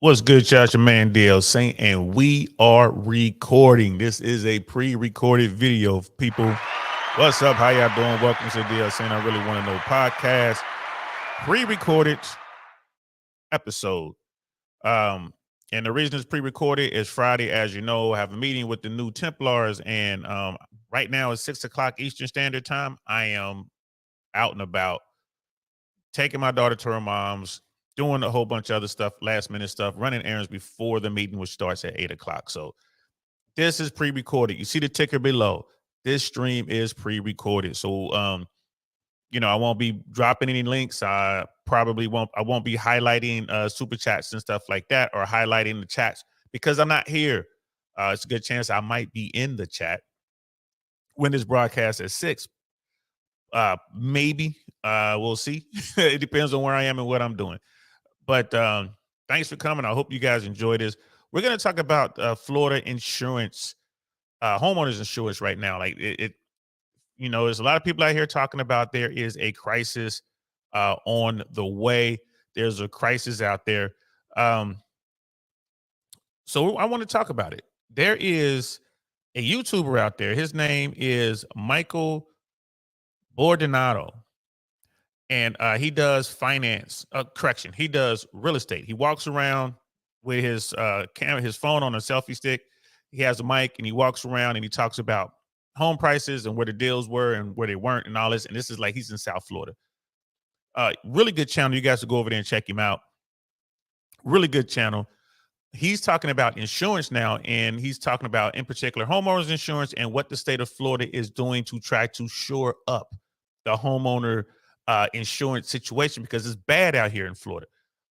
What's good, y'all? Your man DL Saint, and we are recording. This is a pre-recorded video, people. What's up? How y'all doing? Welcome to DL Saint. I really want to know podcast, pre-recorded episode. And the reason it's pre-recorded is Friday, as you know, I have a meeting with the new Templars, and right now it's 6:00 Eastern Standard Time. I am out and about, taking my daughter to her mom's, doing a whole bunch of other stuff, last minute stuff, running errands before the meeting, which starts at 8:00. So this is pre-recorded. You see the ticker below. This stream is pre-recorded. So I won't be dropping any links. I won't be highlighting super chats and stuff like that, or highlighting the chats because I'm not here. It's a good chance I might be in the chat when this broadcast at 6. Maybe we'll see. It depends on where I am and what I'm doing. But thanks for coming. I hope you guys enjoy this. We're going to talk about Florida insurance, homeowners insurance right now. Like there's a lot of people out here talking about there is a crisis on the way. There's a crisis out there. So I want to talk about it. There is a YouTuber out there. His name is Michael Bordonado. And he does finance, he does real estate. He walks around with his camera, his phone on a selfie stick. He has a mic and he walks around and he talks about home prices and where the deals were and where they weren't and all this. And this is like he's in South Florida. Really good channel. You guys should go over there and check him out. Really good channel. He's talking about insurance now, and he's talking about, in particular, homeowners insurance and what the state of Florida is doing to try to shore up the homeowner insurance situation, because it's bad out here in Florida.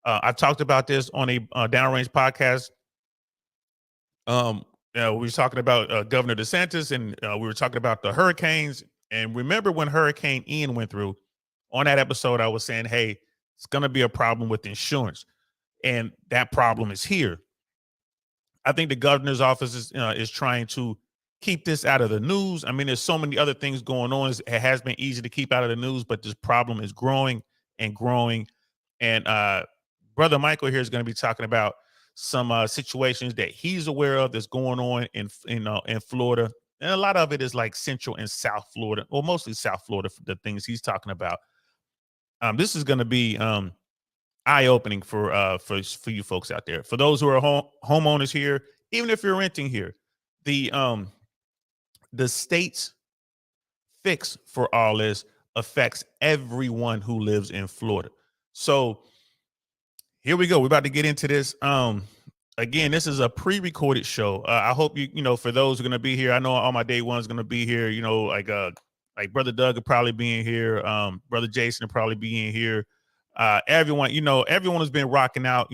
I've talked about this on a downrange podcast. We were talking about Governor DeSantis, and we were talking about the hurricanes. And remember when Hurricane Ian went through? On that episode, I was saying, hey, it's going to be a problem with insurance, and that problem is here. I think the governor's office is trying to keep this out of the news. I mean, there's so many other things going on. It has been easy to keep out of the news, but this problem is growing and growing. And Brother Michael here is going to be talking about some situations that he's aware of that's going on in Florida. And a lot of it is like Central and South Florida, or mostly South Florida, for the things he's talking about. This is going to be eye-opening for you folks out there. For those who are homeowners here, even if you're renting here, the state's fix for all this affects everyone who lives in Florida. So here we go. We're about to get into this. Again, this is a pre-recorded show. I hope for those who are going to be here, I know all my day one's going to be here, like Brother Doug will probably be in here. Brother Jason will probably be in here. Everyone has been rocking out.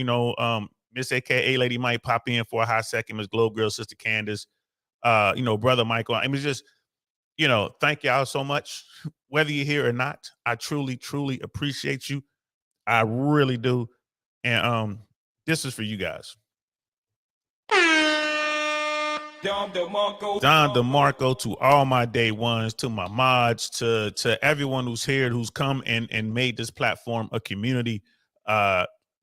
Miss AKA Lady might pop in for a hot second. Miss Globe Girl, Sister Candace, Brother Michael. I mean, just, thank y'all so much. Whether you're here or not, I truly, truly appreciate you. I really do. And this is for you guys. Don DeMarco, to all my day ones, to my mods, to everyone who's here, who's come and made this platform a community.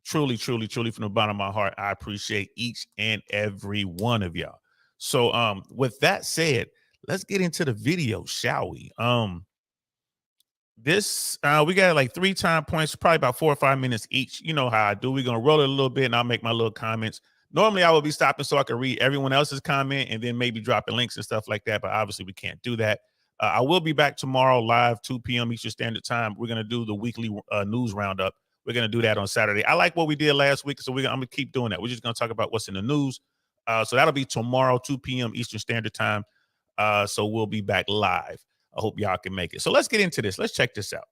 Truly, truly, truly, from the bottom of my heart, I appreciate each and every one of y'all. So with that said, let's get into the video, shall we? We got like 3 time points, probably about 4 or 5 minutes each. You know how I do. We're gonna roll it a little bit and I'll make my little comments. Normally I would be stopping so I can read everyone else's comment and then maybe dropping links and stuff like that, but obviously we can't do that. I will be back tomorrow live 2 p.m. Eastern Standard Time. We're gonna do the weekly news roundup. We're gonna do that on Saturday. I like what we did last week, so I'm gonna keep doing that. We're just gonna talk about what's in the news. So that'll be tomorrow, 2 p.m. Eastern Standard Time. So we'll be back live. I hope y'all can make it. So let's get into this. Let's check this out.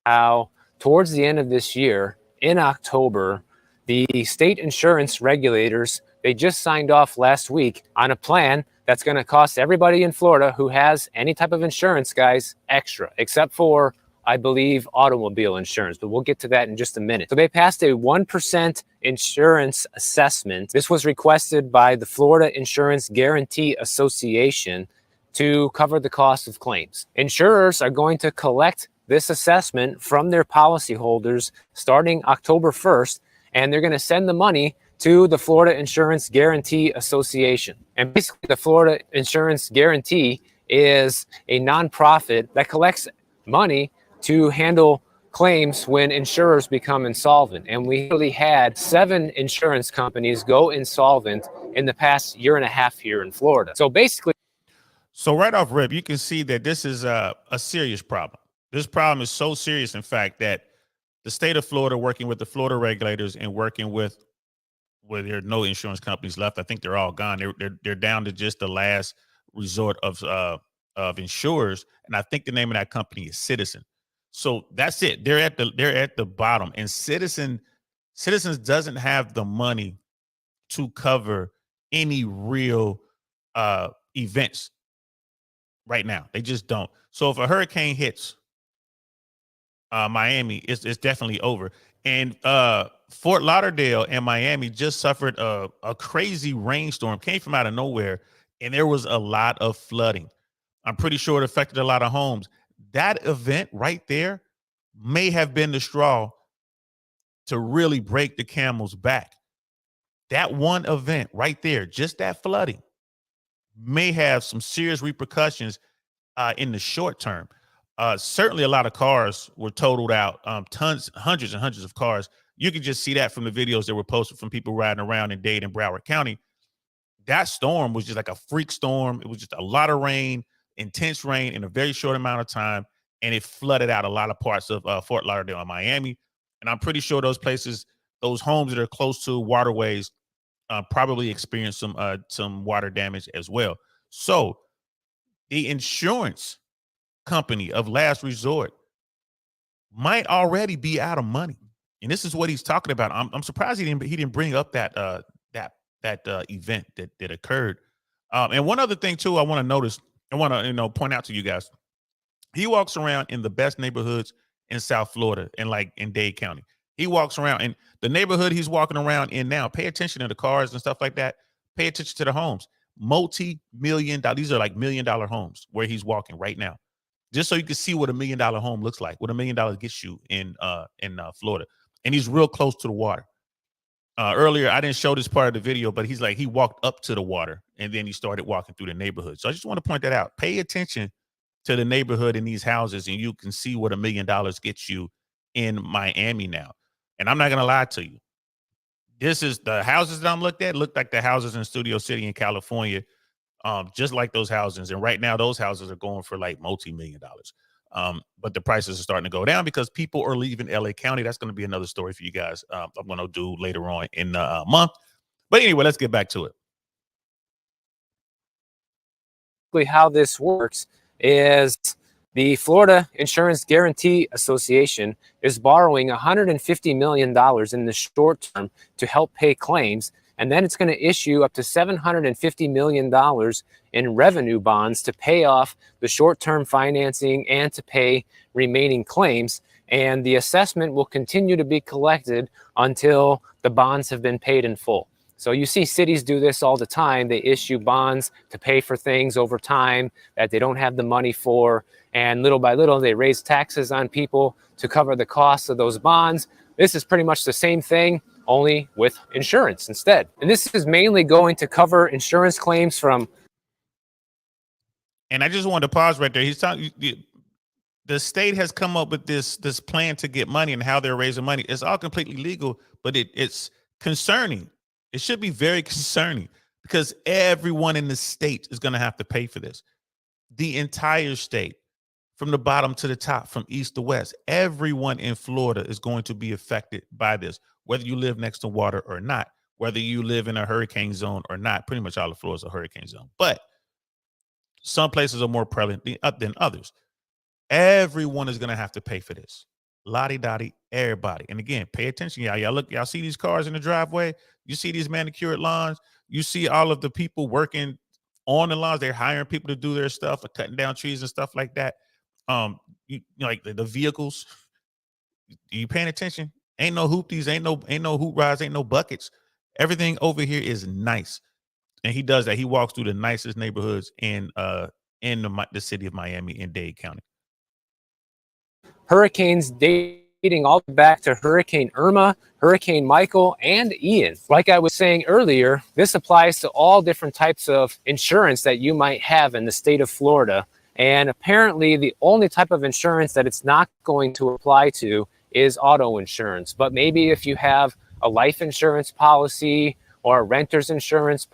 How towards the end of this year, in October, the state insurance regulators, they just signed off last week on a plan that's going to cost everybody in Florida who has any type of insurance, guys, extra, except for, I believe, automobile insurance. But we'll get to that in just a minute. So they passed a 1% insurance assessment. This was requested by the Florida Insurance Guarantee Association to cover the cost of claims. Insurers are going to collect this assessment from their policyholders starting October 1st, and they're going to send the money to the Florida Insurance Guarantee Association. And basically, the Florida Insurance Guarantee is a nonprofit that collects money to handle claims when insurers become insolvent. And we really had 7 insurance companies go insolvent in the past year and a half here in Florida. So basically, so right off rip, you can see that this is a serious problem. This problem is so serious, in fact, that the state of Florida, working with the Florida regulators and working with, where there are no insurance companies left, I think they're all gone. They're down to just the last resort of insurers, and I think the name of that company is Citizen. So that's it. They're at the bottom, and Citizens doesn't have the money to cover any real events right now. They just don't. So if a hurricane hits Miami, it's definitely over. And Fort Lauderdale and Miami just suffered a crazy rainstorm, came from out of nowhere, and there was a lot of flooding. I'm pretty sure it affected a lot of homes. That event right there may have been the straw to really break the camel's back. That one event right there, just that flooding, may have some serious repercussions in the short term. Certainly a lot of cars were totaled out, hundreds and hundreds of cars. You could just see that from the videos that were posted from people riding around in Dade and Broward County. That storm was just like a freak storm. It was just a lot of rain, intense rain in a very short amount of time, and it flooded out a lot of parts of Fort Lauderdale and Miami. And I'm pretty sure those places, those homes that are close to waterways, probably experienced some water damage as well. So the insurance company of last resort might already be out of money, and this is what he's talking about. I'm surprised he didn't bring up that event that occurred. And one other thing too, I want to point out to you guys. He walks around in the best neighborhoods in South Florida and like in Dade County. He walks around, and the neighborhood he's walking around in now, pay attention to the cars and stuff like that. Pay attention to the homes. Multi-million dollar. These are like $1 million homes where he's walking right now. Just so you can see what $1 million home looks like, what $1 million gets you in Florida. And he's real close to the water. Earlier, I didn't show this part of the video, but he walked up to the water and then he started walking through the neighborhood. So I just want to point that out. Pay attention to the neighborhood in these houses, and you can see what $1 million gets you in Miami now. And I'm not going to lie to you. This is the houses that I'm looked like the houses in Studio City in California, just like those houses. And right now, those houses are going for like multi-million dollars. But the prices are starting to go down because people are leaving LA County. That's going to be another story for you guys. I'm going to do later on in the month. But anyway, let's get back to it. how this works is the Florida Insurance Guarantee Association is borrowing $150 million in the short term to help pay claims. And then it's going to issue up to $750 million in revenue bonds to pay off the short-term financing and to pay remaining claims. And the assessment will continue to be collected until the bonds have been paid in full. So you see cities do this all the time. They issue bonds to pay for things over time that they don't have the money for. And little by little, they raise taxes on people to cover the costs of those bonds. This is pretty much the same thing, only with insurance instead. And this is mainly going to cover insurance claims from. And I just wanted to pause right there. He's talking. The state has come up with this plan to get money and how they're raising money. It's all completely legal, but it's concerning. It should be very concerning because everyone in the state is going to have to pay for this. The entire state, from the bottom to the top, from east to west, everyone in Florida is going to be affected by this, whether you live next to water or not, whether you live in a hurricane zone or not. Pretty much all of Florida is a hurricane zone, but some places are more prevalent than others. Everyone is going to have to pay for this. Lottie-dottie, everybody. And again, pay attention, y'all. Y'all see these cars in the driveway? You see these manicured lawns? You see all of the people working on the lawns. They're hiring people to do their stuff, like cutting down trees and stuff like that. Like the vehicles. You paying attention? Ain't no hoopties, ain't no hoop rides, ain't no buckets. Everything over here is nice. And he does that. He walks through the nicest neighborhoods in the city of Miami in Dade County. Hurricanes Dade dating all the way back to Hurricane Irma, Hurricane Michael, and Ian. Like I was saying earlier, this applies to all different types of insurance that you might have in the state of Florida. And apparently the only type of insurance that it's not going to apply to is auto insurance. But maybe if you have a life insurance policy or a renter's insurance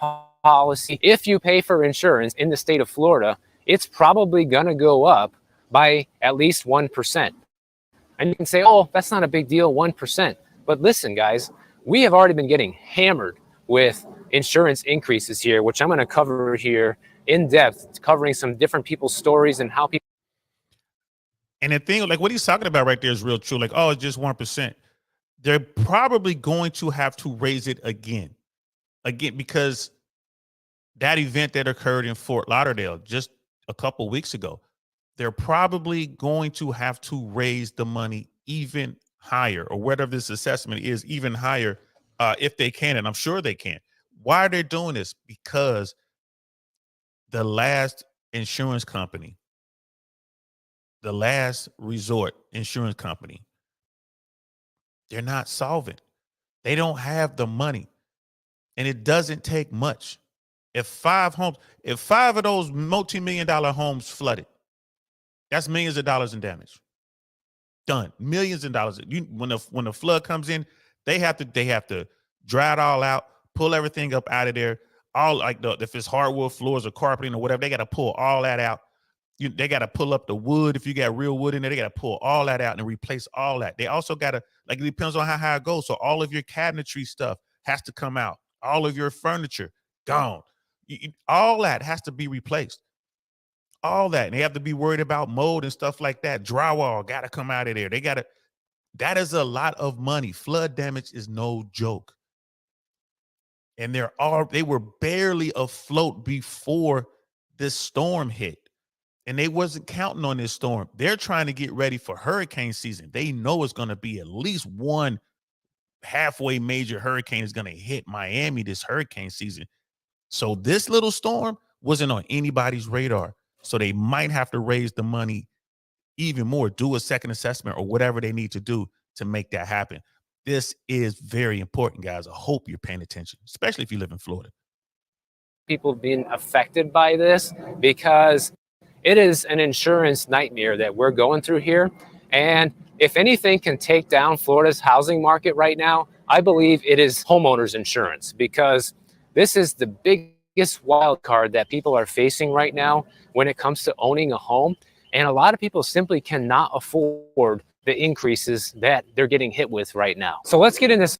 policy, if you pay for insurance in the state of Florida, it's probably going to go up by at least 1%. And you can say, oh, that's not a big deal, 1%. But listen, guys, we have already been getting hammered with insurance increases here, which I'm going to cover here in depth, covering some different people's stories and how people. And the thing, like what he's talking about right there is real true. Like, oh, it's just 1%. They're probably going to have to raise it again, because that event that occurred in Fort Lauderdale just a couple weeks ago, they're probably going to have to raise the money even higher, or whatever this assessment is, even higher, if they can. And I'm sure they can. Why are they doing this? Because the last insurance company, the last resort insurance company, they're not solvent. They don't have the money. And it doesn't take much. If five of those multi-million-dollar homes flooded, that's millions of dollars in damage. Done. Millions of dollars. When the flood comes in, they have to dry it all out, pull everything up out of there. All like if it's hardwood floors or carpeting or whatever, they got to pull all that out. They got to pull up the wood. If you got real wood in there, they got to pull all that out and replace all that. They also got to, like, it depends on how high it goes. So all of your cabinetry stuff has to come out. All of your furniture gone. All that has to be replaced. All that. And they have to be worried about mold and stuff like that. Drywall got to come out of there. That is a lot of money. Flood damage is no joke. And they were barely afloat before this storm hit. And they wasn't counting on this storm. They're trying to get ready for hurricane season. They know it's going to be at least one halfway major hurricane is going to hit Miami this hurricane season. So this little storm wasn't on anybody's radar. So they might have to raise the money even more, do a second assessment or whatever they need to do to make that happen. This is very important, guys. I hope you're paying attention, especially if you live in Florida. People being affected by this, because it is an insurance nightmare that we're going through here. And if anything can take down Florida's housing market right now, I believe it is homeowners insurance, because this is the biggest wild card that people are facing right now when it comes to owning a home. And a lot of people simply cannot afford the increases that they're getting hit with right now. So let's get in this.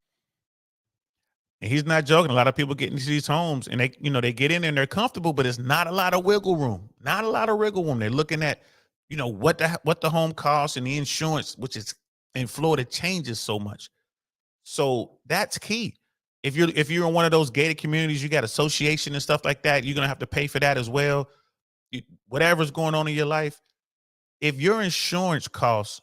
And he's not joking. A lot of people get into these homes and they get in and they're comfortable, but it's not a lot of wiggle room. Not a lot of wiggle room. They're looking at, what the home costs, and the insurance, which is in Florida, changes so much. So that's key. If you're in one of those gated communities, you got association and stuff like that, you're gonna have to pay for that as well. Whatever's going on in your life, if your insurance costs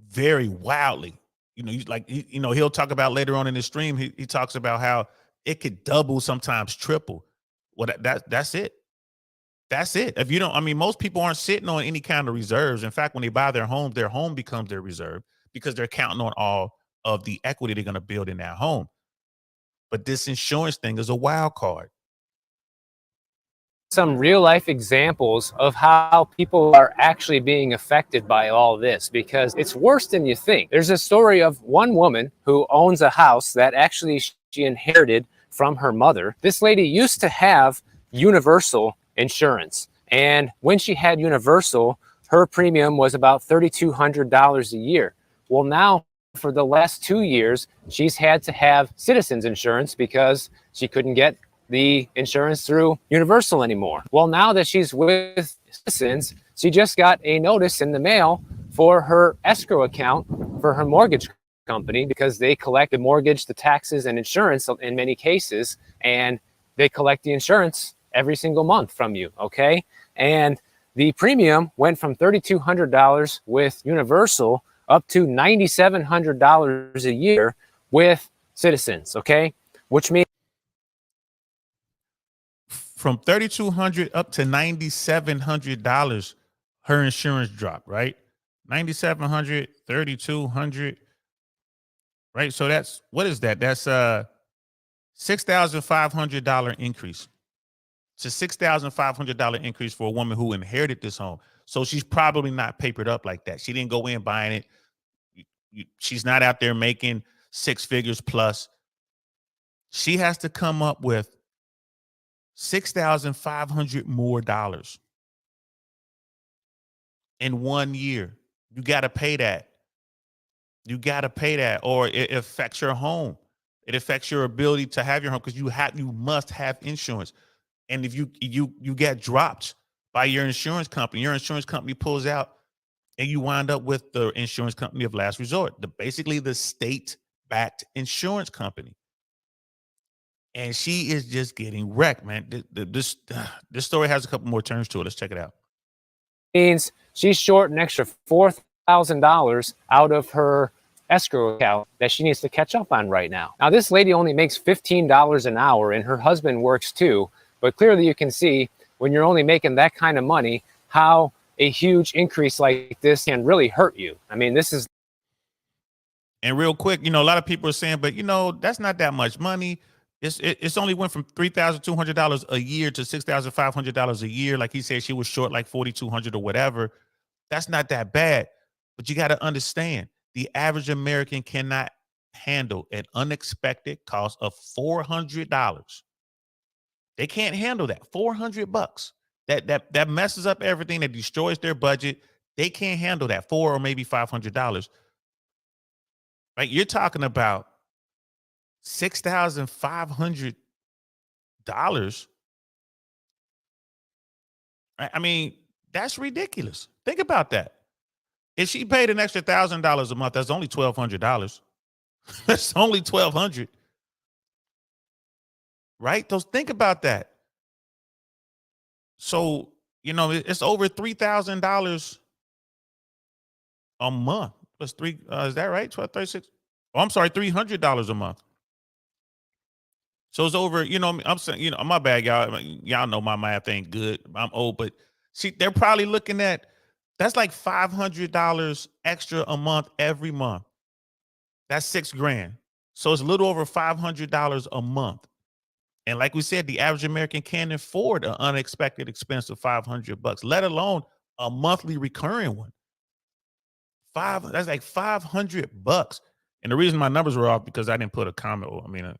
vary wildly, he'll talk about later on in the stream. He talks about how it could double, sometimes triple. Well, that's it. That's it. If you don't, most people aren't sitting on any kind of reserves. In fact, when they buy their home becomes their reserve, because they're counting on all of the equity they're going to build in that home. But this insurance thing is a wild card. Some real life examples of how people are actually being affected by all this, because it's worse than you think. There's a story of one woman who owns a house that actually she inherited from her mother. This lady used to have Universal insurance, and when she had Universal, her premium was about $3,200 a year. Well, now for the last 2 years, she's had to have Citizens insurance because she couldn't get the insurance through Universal anymore. Well, now that she's with Citizens, she just got a notice in the mail for her escrow account for her mortgage company, because they collect the mortgage, the taxes, and insurance in many cases, and they collect the insurance every single month from you, okay? And the premium went from $3,200 with Universal up to $9,700 a year with Citizens, okay? Which means from $3,200 up to $9,700, her insurance dropped, right? $9,700, $3,200. Right. So that's, what is that? That's $6,500 increase. It's a $6,500 increase for a woman who inherited this home. So she's probably not papered up like that. She didn't go in buying it. She's not out there making six figures plus. She has to come up with $6,500 more dollars in 1 year. You got to pay that. You got to pay that, or it affects your home. It affects your ability to have your home, because you must have insurance. And if you get dropped by your insurance company pulls out, and you wind up with the insurance company of last resort, basically the state-backed insurance company. And she is just getting wrecked, man. This story has a couple more turns to it. Let's check it out. Means she's short an extra $4,000 out of her escrow account that she needs to catch up on right now. Now, this lady only makes $15 an hour, and her husband works too. But clearly you can see, when you're only making that kind of money, how a huge increase like this can really hurt you. I mean, this is. And real quick, a lot of people are saying, but that's not that much money. It's only went from $3,200 a year to $6,500 a year. Like he said, she was short like $4,200 or whatever. That's not that bad. But you got to understand, the average American cannot handle an unexpected cost of $400. They can't handle that. $400. That messes up everything. That destroys their budget. They can't handle that. $400 or maybe $500. Right? You're talking about $6,500. I mean, that's ridiculous. Think about that. If she paid an extra $1,000 a month, that's only $1,200. That's only $1,200. Right? So think about that. So, it's over $3,000 a month. Plus three, is that right? 12, 36. Oh, I'm sorry, $300 a month. So it's over, I'm saying, my bad, y'all. Y'all know my math ain't good. I'm old, but see, they're probably looking at, that's like $500 extra a month every month. That's $6,000. So it's a little over $500 a month. And like we said, the average American can't afford an unexpected expense of $500, let alone a monthly recurring one. That's like $500. And the reason my numbers were off, because I didn't put a comma. Now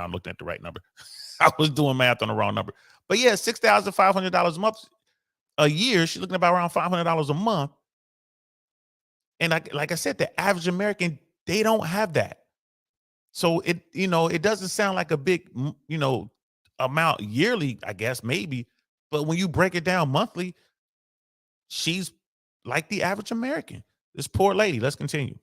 I'm looking at the right number. I was doing math on the wrong number. But yeah, $6,500 a month. A year, she's looking about around $500 a month. And like I said, the average American, they don't have that. So it doesn't sound like a big, amount yearly, I guess, maybe. But when you break it down monthly, she's like the average American. This poor lady. Let's continue.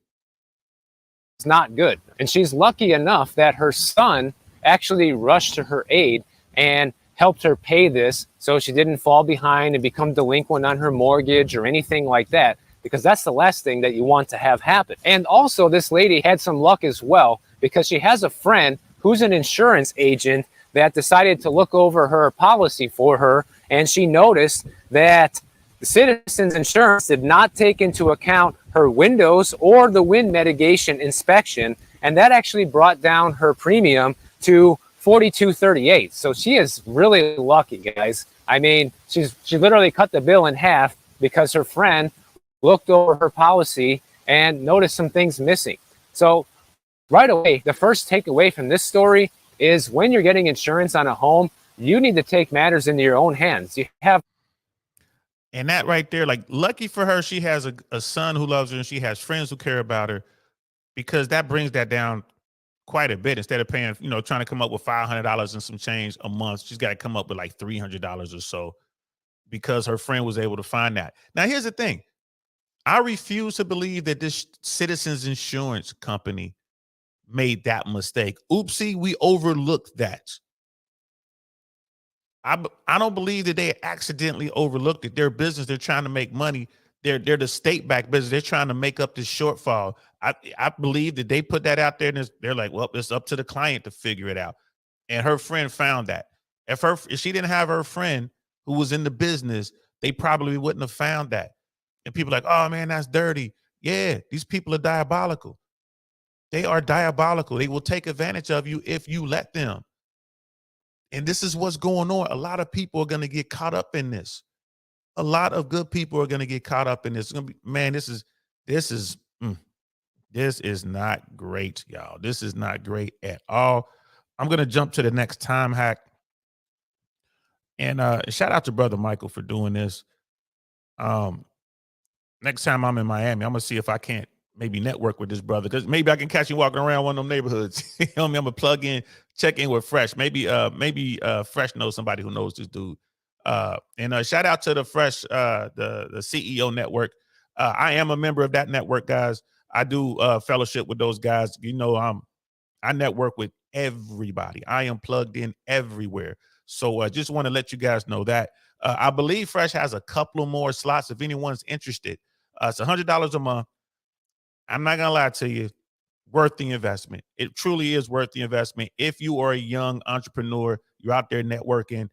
It's not good. And she's lucky enough that her son actually rushed to her aid and helped her pay this, so she didn't fall behind and become delinquent on her mortgage or anything like that, because that's the last thing that you want to have happen. And also, this lady had some luck as well, because she has a friend who's an insurance agent that decided to look over her policy for her, and she noticed that the Citizens Insurance did not take into account her windows or the wind mitigation inspection, and that actually brought down her premium to $42.38. So she is really lucky, guys. I mean, she literally cut the bill in half because her friend looked over her policy and noticed some things missing. So right away, the first takeaway from this story is, when you're getting insurance on a home, you need to take matters into your own hands. And that right there, like, lucky for her, she has a son who loves her, and she has friends who care about her, because that brings that down quite a bit. Instead of paying, trying to come up with $500 and some change a month, she's got to come up with like $300 or so, because her friend was able to find that. Now, here's the thing. I refuse to believe that this Citizens Insurance company made that mistake. Oopsie, we overlooked that. I don't believe that they accidentally overlooked it. Their business, they're trying to make money. They're the state-backed business. They're trying to make up this shortfall. I believe that they put that out there, and they're like, well, it's up to the client to figure it out. And her friend found that. If she didn't have her friend who was in the business, they probably wouldn't have found that. And people are like, oh man, that's dirty. Yeah, these people are diabolical. They are diabolical. They will take advantage of you if you let them. And this is what's going on. A lot of people are going to get caught up in this. A lot of good people are going to get caught up in this. It's going to be, man, this is not great, y'all. This is not great at all. I'm going to jump to the next time hack. And shout out to Brother Michael for doing this. Next time I'm in Miami, I'm going to see if I can't maybe network with this brother, because maybe I can catch you walking around one of them neighborhoods. You know what I mean? I'm gonna plug in, check in with Fresh. Maybe Fresh knows somebody who knows this dude. And shout out to the Fresh, the CEO network. I am a member of that network, guys. I do fellowship with those guys. You know, I network with everybody. I am plugged in everywhere. So I just want to let you guys know that. I believe Fresh has a couple of more slots if anyone's interested. It's $100 a month. I'm not gonna lie to you, worth the investment. It truly is worth the investment. If you are a young entrepreneur, you're out there networking,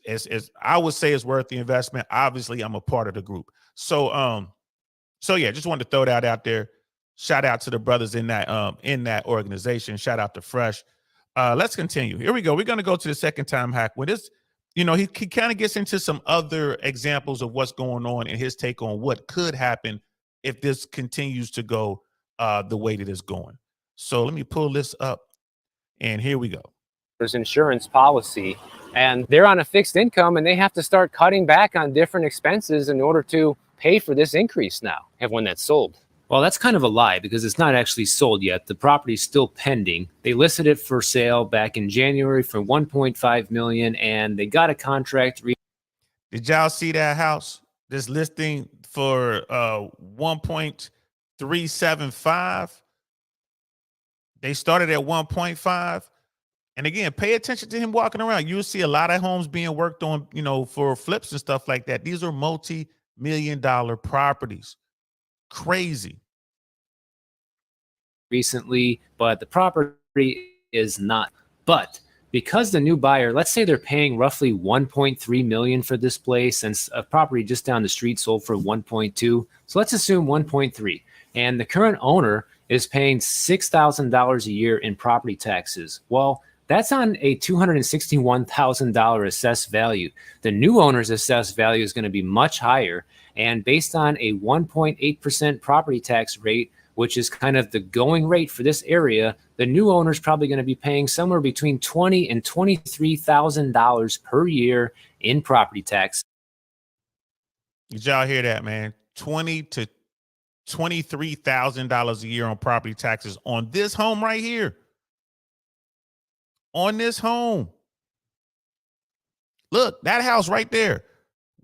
as I would say, it's worth the investment. Obviously, I'm a part of the group. So yeah, just wanted to throw that out there. Shout out to the brothers in that organization. Shout out to Fresh. Let's continue. Here we go. We're gonna go to the second time hack. When this, you know, he kind of gets into some other examples of what's going on and his take on what could happen if this continues to go the way that it's going. So let me pull this up, and here we go. There's insurance policy, and they're on a fixed income, and they have to start cutting back on different expenses in order to pay for this increase now. Have one that's sold. Well, that's kind of a lie because it's not actually sold yet. The property's still pending. They listed it for sale back in January for $1.5 million, and they got a contract. Did y'all see that house? This listing for 1.375. They started at 1.5. And again, pay attention to him walking around. You'll see a lot of homes being worked on, you know, for flips and stuff like that. These are multi-million-dollar properties. Crazy. Recently, but the property is not. But because the new buyer, let's say they're paying roughly $1.3 million for this place, and a property just down the street sold for 1.2. So let's assume 1.3. And the current owner is paying $6,000 a year in property taxes. Well, that's on a $261,000 assessed value. The new owner's assessed value is going to be much higher. And based on a 1.8% property tax rate, which is kind of the going rate for this area, the new owner is probably going to be paying somewhere between $20,000 and $23,000 per year in property tax. Did y'all hear that, man? $20,000 to $23,000 a year on property taxes on this home right here. On this home. Look, that house right there,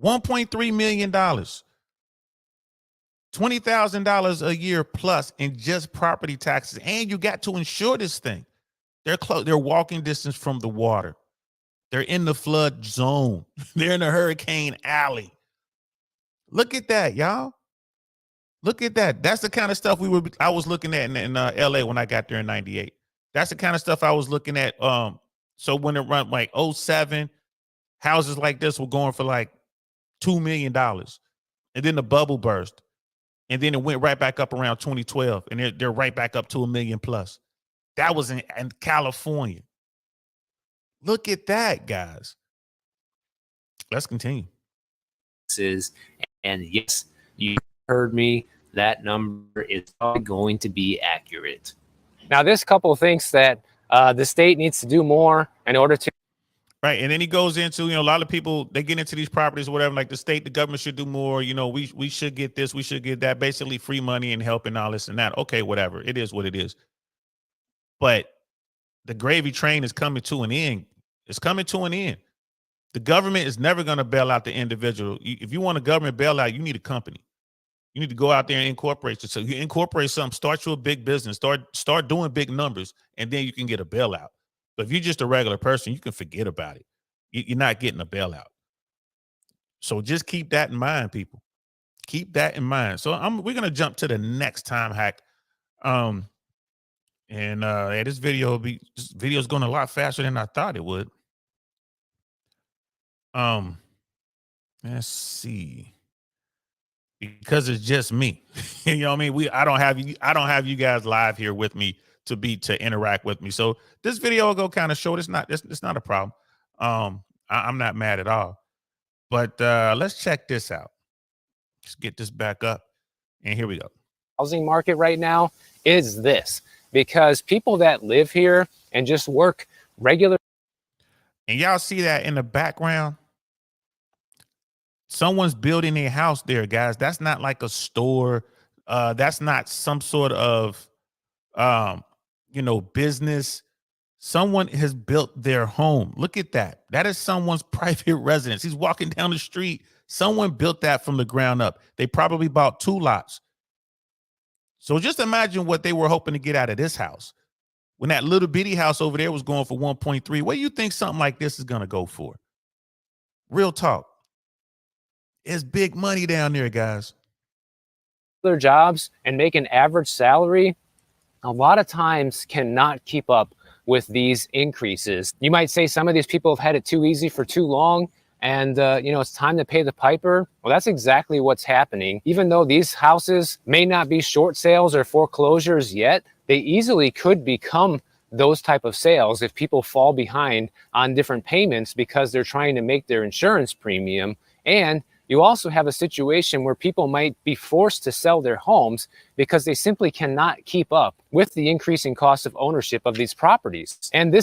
$1.3 million. $20,000 a year plus in just property taxes, and you got to insure this thing. They're close. They're walking distance from the water. They're in the flood zone. They're in the hurricane alley. Look at that, y'all. Look at that. That's the kind of stuff I was looking at in LA when I got there in '98. That's the kind of stuff I was looking at. So when it run like 07, houses like this were going for like $2 million, and then the bubble burst. And then it went right back up around 2012, and they're right back up to $1 million plus. That was in California. Look at that, guys. Let's continue. And yes, you heard me. That number is going to be accurate. Now, this couple thinks that the state needs to do more in order to. Right. And then he goes into, you know, a lot of people, they get into these properties or whatever, like the state, the government should do more. You know, we should get this, we should get that, basically free money and help and all this and that. Okay, whatever. It is what it is. But the gravy train is coming to an end. It's coming to an end. The government is never going to bail out the individual. If you want a government bailout, you need a company. You need to go out there and incorporate. So you incorporate something, start you a big business, start doing big numbers, and then you can get a bailout. But if you're just a regular person, you can forget about it. You're not getting a bailout. So just keep that in mind, people. Keep that in mind. So we're gonna jump to the next time hack. This video is going a lot faster than I thought it would. Let's see. because it's just me. You know what I mean? I don't have you guys live here with me to interact with me. So this video will go kind of short. It's not a problem. I'm not mad at all. But let's check this out. Let's get this back up. And here we go. Housing market right now is this, because people that live here and just work regular. And y'all see that in the background? Someone's building a house there, guys. That's not like a store. That's not some sort of business. Someone has built their home. Look at that. That is someone's private residence. He's walking down the street. Someone built that from the ground up. They probably bought 2 lots. So just imagine what they were hoping to get out of this house. When that little bitty house over there was going for 1.3, what do you think something like this is going to go for? Real talk. It's big money down there, guys. Their jobs and make an average salary, a lot of times cannot keep up with these increases. You might say some of these people have had it too easy for too long, and it's time to pay the piper. Well, that's exactly what's happening. Even though these houses may not be short sales or foreclosures yet, they easily could become those type of sales if people fall behind on different payments because they're trying to make their insurance premium. And you also have a situation where people might be forced to sell their homes because they simply cannot keep up with the increasing cost of ownership of these properties. And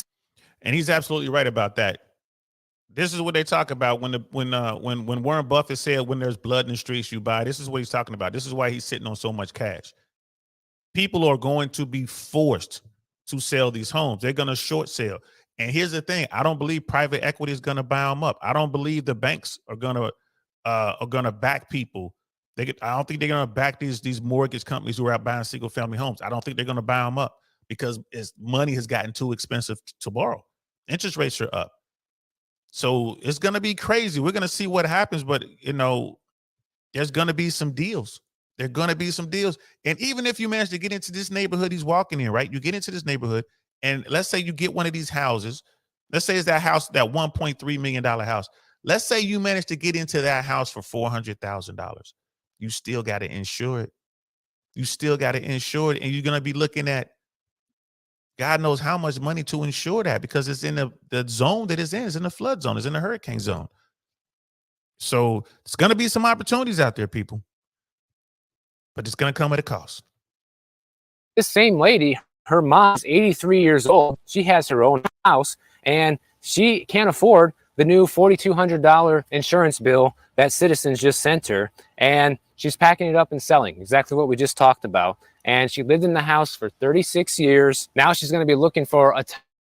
he's absolutely right about that. This is what they talk about when Warren Buffett said, when there's blood in the streets, you buy. This is what he's talking about. This is why he's sitting on so much cash. People are going to be forced to sell these homes. They're going to short sale. And here's the thing. I don't believe private equity is going to buy them up. I don't believe the banks are going to back people. I don't think they're going to back these mortgage companies who are out buying single family homes. I don't think they're going to buy them up because money has gotten too expensive to borrow. Interest rates are up. So it's going to be crazy. We're going to see what happens, but there's going to be some deals. There are going to be some deals. And even if you manage to get into this neighborhood he's walking in, right? You get into this neighborhood and let's say you get one of these houses. Let's say it's that house, that $1.3 million house. Let's say you manage to get into that house for $400,000. You still got to insure it. You still got to insure it. And you're going to be looking at God knows how much money to insure that because it's in the zone that it's in. It's in the flood zone. It's in the hurricane zone. So it's going to be some opportunities out there, people. But it's going to come at a cost. This same lady, her mom's 83 years old. She has her own house, and she can't afford the new $4,200 insurance bill that Citizens just sent her. And she's packing it up and selling, exactly what we just talked about. And she lived in the house for 36 years. Now she's going to be looking for a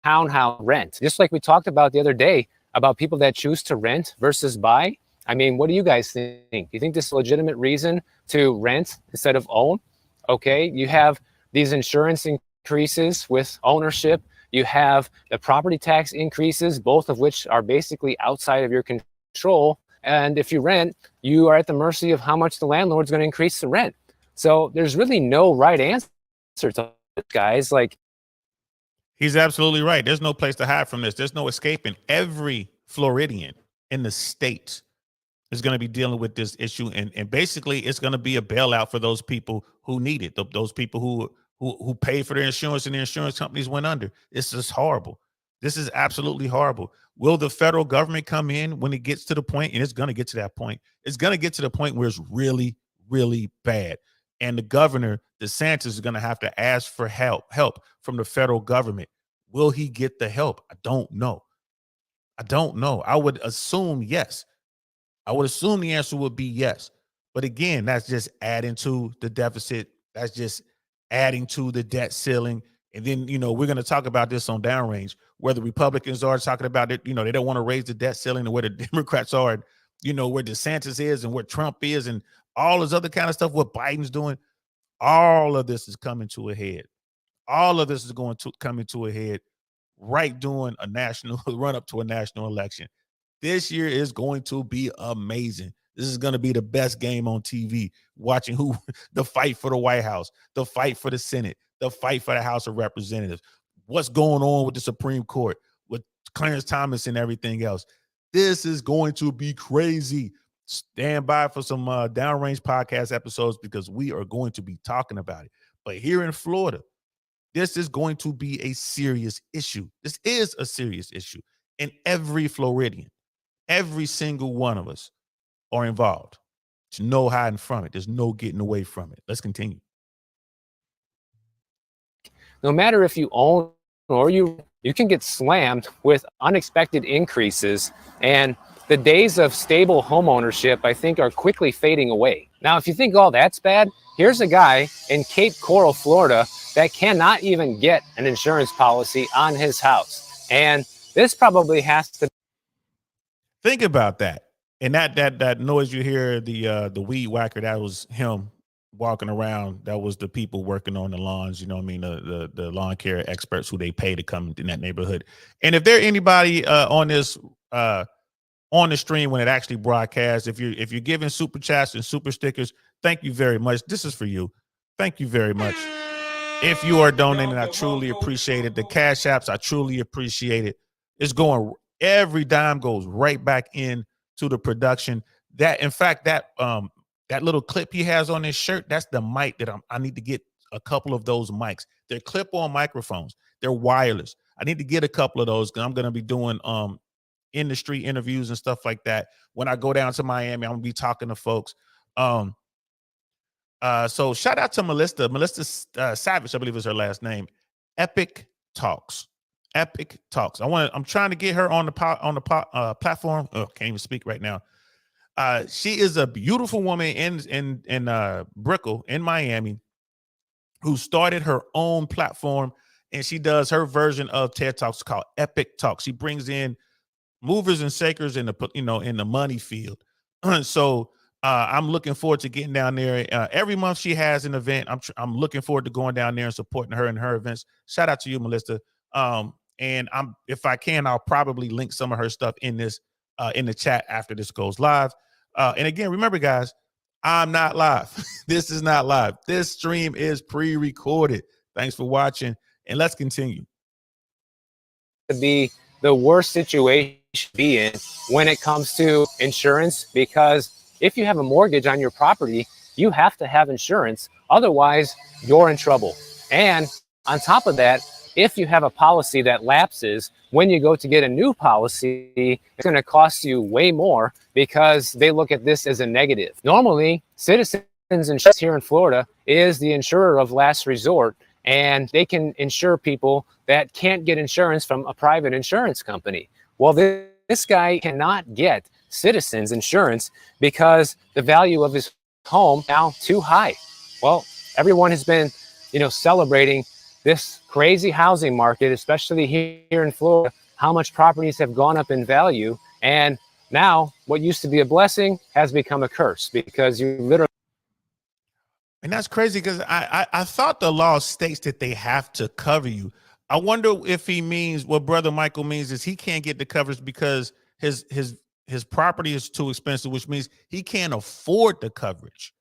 townhouse rent. Just like we talked about the other day about people that choose to rent versus buy. I mean, what do you guys think? Do you think this is a legitimate reason to rent instead of own? Okay, you have these insurance increases with ownership. You have the property tax increases, both of which are basically outside of your control. And if you rent, you are at the mercy of how much the landlord's going to increase the rent. So there's really no right answer to it, guys. Like, he's absolutely right. There's no place to hide from this. There's no escaping. Every Floridian in the state is going to be dealing with this issue, and basically it's going to be a bailout for those people who need it. Those people who pay for their insurance and the insurance companies went under. It's just horrible. This is absolutely horrible. Will the federal government come in when it gets to the point? And it's going to get to that point. It's going to get to the point where it's really, really bad. And the governor, DeSantis, is going to have to ask for help from the federal government. Will he get the help? I don't know. I would assume yes. I would assume the answer would be yes. But again, that's just adding to the deficit. That's just adding to the debt ceiling. And then, we're going to talk about this on Downrange, where the Republicans are talking about it. They don't want to raise the debt ceiling, and where the Democrats are, where DeSantis is and where Trump is and all this other kind of stuff, what Biden's doing. All of this is coming to a head. All of this is going to come to a head right during a national run up to a national election. This year is going to be amazing. This is going to be the best game on TV, watching the fight for the White House, the fight for the Senate, the fight for the House of Representatives, what's going on with the Supreme Court, with Clarence Thomas and everything else. This is going to be crazy. stand by for some downrange podcast episodes because we are going to be talking about it. But here in Florida, this is going to be a serious issue. This is a serious issue. And every Floridian, every single one of us are involved. There's no hiding from it. There's no getting away from it. Let's continue. No matter if you own or you can get slammed with unexpected increases, and the days of stable homeownership, I think, are quickly fading away. Now, if you think all that's bad, here's a guy in Cape Coral, Florida, that cannot even get an insurance policy on his house. And this probably has to think about that. And that noise you hear, the weed whacker, that was him walking around. That was the people working on the lawns, you know what I mean, the lawn care experts who they pay to come in that neighborhood. And if there anybody on this on the stream when it actually broadcasts, if you're giving super chats and super stickers, thank you very much. This is for you. Thank you very much. If you are donating, I truly appreciate it. The cash apps, I truly appreciate it. It's going, every dime goes right back in to the production. That, in fact, that little clip he has on his shirt, that's the mic that I need to get a couple of those mics. They're clip-on microphones. They're wireless. I need to get a couple of those because I'm going to be doing industry interviews and stuff like that. When I go down to Miami, I'm going to be talking to folks. So shout out to Melissa Savage, I believe is her last name. Epic Talks. I'm trying to get her on the platform. Oh, can't even speak right now. She is a beautiful woman in Brickell in Miami who started her own platform, and she does her version of TED Talks called Epic Talks. She brings in movers and shakers in the money field. So I'm looking forward to getting down there. Every month she has an event. I'm looking forward to going down there and supporting her in her events. Shout out to you, Melissa. And if I can, I'll probably link some of her stuff in this in the chat after this goes live. And again, remember, guys, I'm not live. This is not live. This stream is pre-recorded. Thanks for watching, and let's continue. To be the worst situation to be in when it comes to insurance, because if you have a mortgage on your property, you have to have insurance. Otherwise, you're in trouble. And on top of that, if you have a policy that lapses, when you go to get a new policy, it's going to cost you way more because they look at this as a negative. Normally, Citizens Insurance here in Florida is the insurer of last resort, and they can insure people that can't get insurance from a private insurance company. Well, this guy cannot get Citizens Insurance because the value of his home now too high. Well, everyone has been, celebrating this crazy housing market, especially here in Florida, how much properties have gone up in value. And now what used to be a blessing has become a curse because you literally. And that's crazy because I thought the law states that they have to cover you. I wonder if he means what Brother Michael means is he can't get the coverage because his property is too expensive, which means he can't afford the coverage.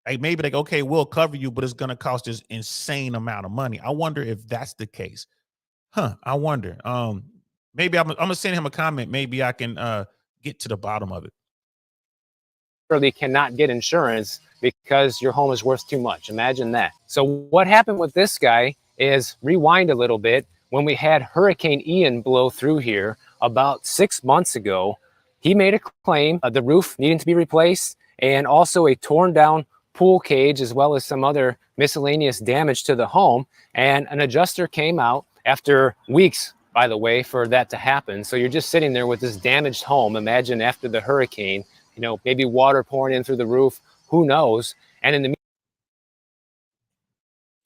Like maybe like, okay, we'll cover you, but it's going to cost this insane amount of money. I wonder if that's the case. I wonder. Maybe I'm going to send him a comment. Maybe I can get to the bottom of it. Really cannot get insurance because your home is worth too much. Imagine that. So what happened with this guy is, rewind a little bit, when we had Hurricane Ian blow through here about 6 months ago, he made a claim, the roof needing to be replaced, and also a torn down pool cage, as well as some other miscellaneous damage to the home. And an adjuster came out after weeks, by the way, for that to happen. So you're just sitting there with this damaged home. Imagine after the hurricane, maybe water pouring in through the roof, who knows? And in the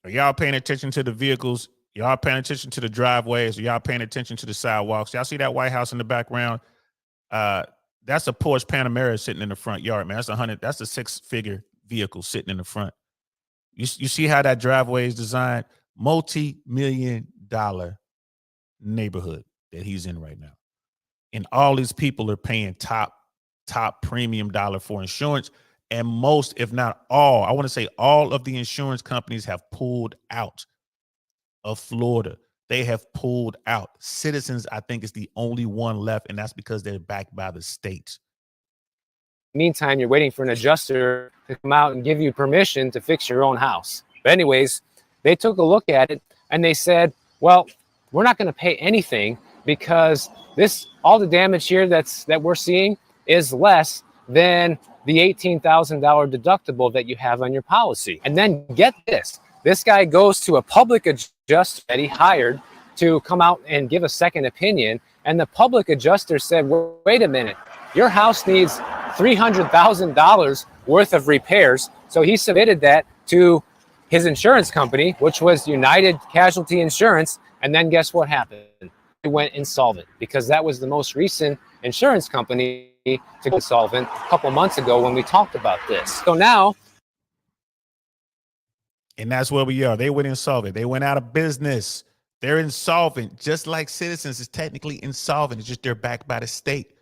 Are y'all paying attention to the vehicles? Y'all paying attention to the driveways? Are y'all paying attention to the sidewalks? Y'all see that White House in the background? That's a Porsche Panamera sitting in the front yard, man. That's a 6-figure vehicle sitting in the front. You see how that driveway is designed? Multi-million-dollar neighborhood that he's in right now. And all these people are paying top premium dollar for insurance. And most, if not all, I want to say all of the insurance companies have pulled out of Florida. They have pulled out. Citizens, I think, is the only one left, and that's because they're backed by the states. meantime, you're waiting for an adjuster to come out and give you permission to fix your own house. But anyways, they took a look at it and they said, well, we're not going to pay anything because all the damage here that we're seeing is less than the $18,000 deductible that you have on your policy. And then get this guy goes to a public adjuster that he hired to come out and give a second opinion. And the public adjuster said, wait a minute, your house needs $300,000 worth of repairs. So he submitted that to his insurance company, which was United Casualty Insurance. And then guess what happened? It went insolvent because that was the most recent insurance company to go insolvent a couple months ago when we talked about this. So now. And that's where we are. They went insolvent. They went out of business. They're insolvent, just like Citizens is technically insolvent. It's just they're backed by the state.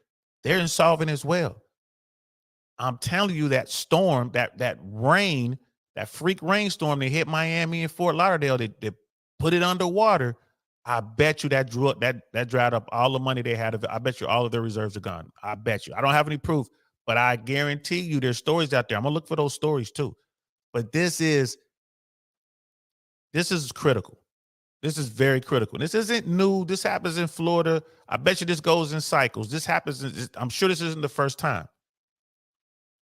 They're insolvent as well. I'm telling you, that storm, that rain, that freak rainstorm that hit Miami and Fort Lauderdale, they put it underwater. I bet you that dried up all the money they had. I bet you all of their reserves are gone. I bet you. I don't have any proof, but I guarantee you there's stories out there. I'm gonna look for those stories too. But this is critical. This is very critical. This isn't new. This happens in Florida. I bet you this goes in cycles. This happens. I'm sure this isn't the first time,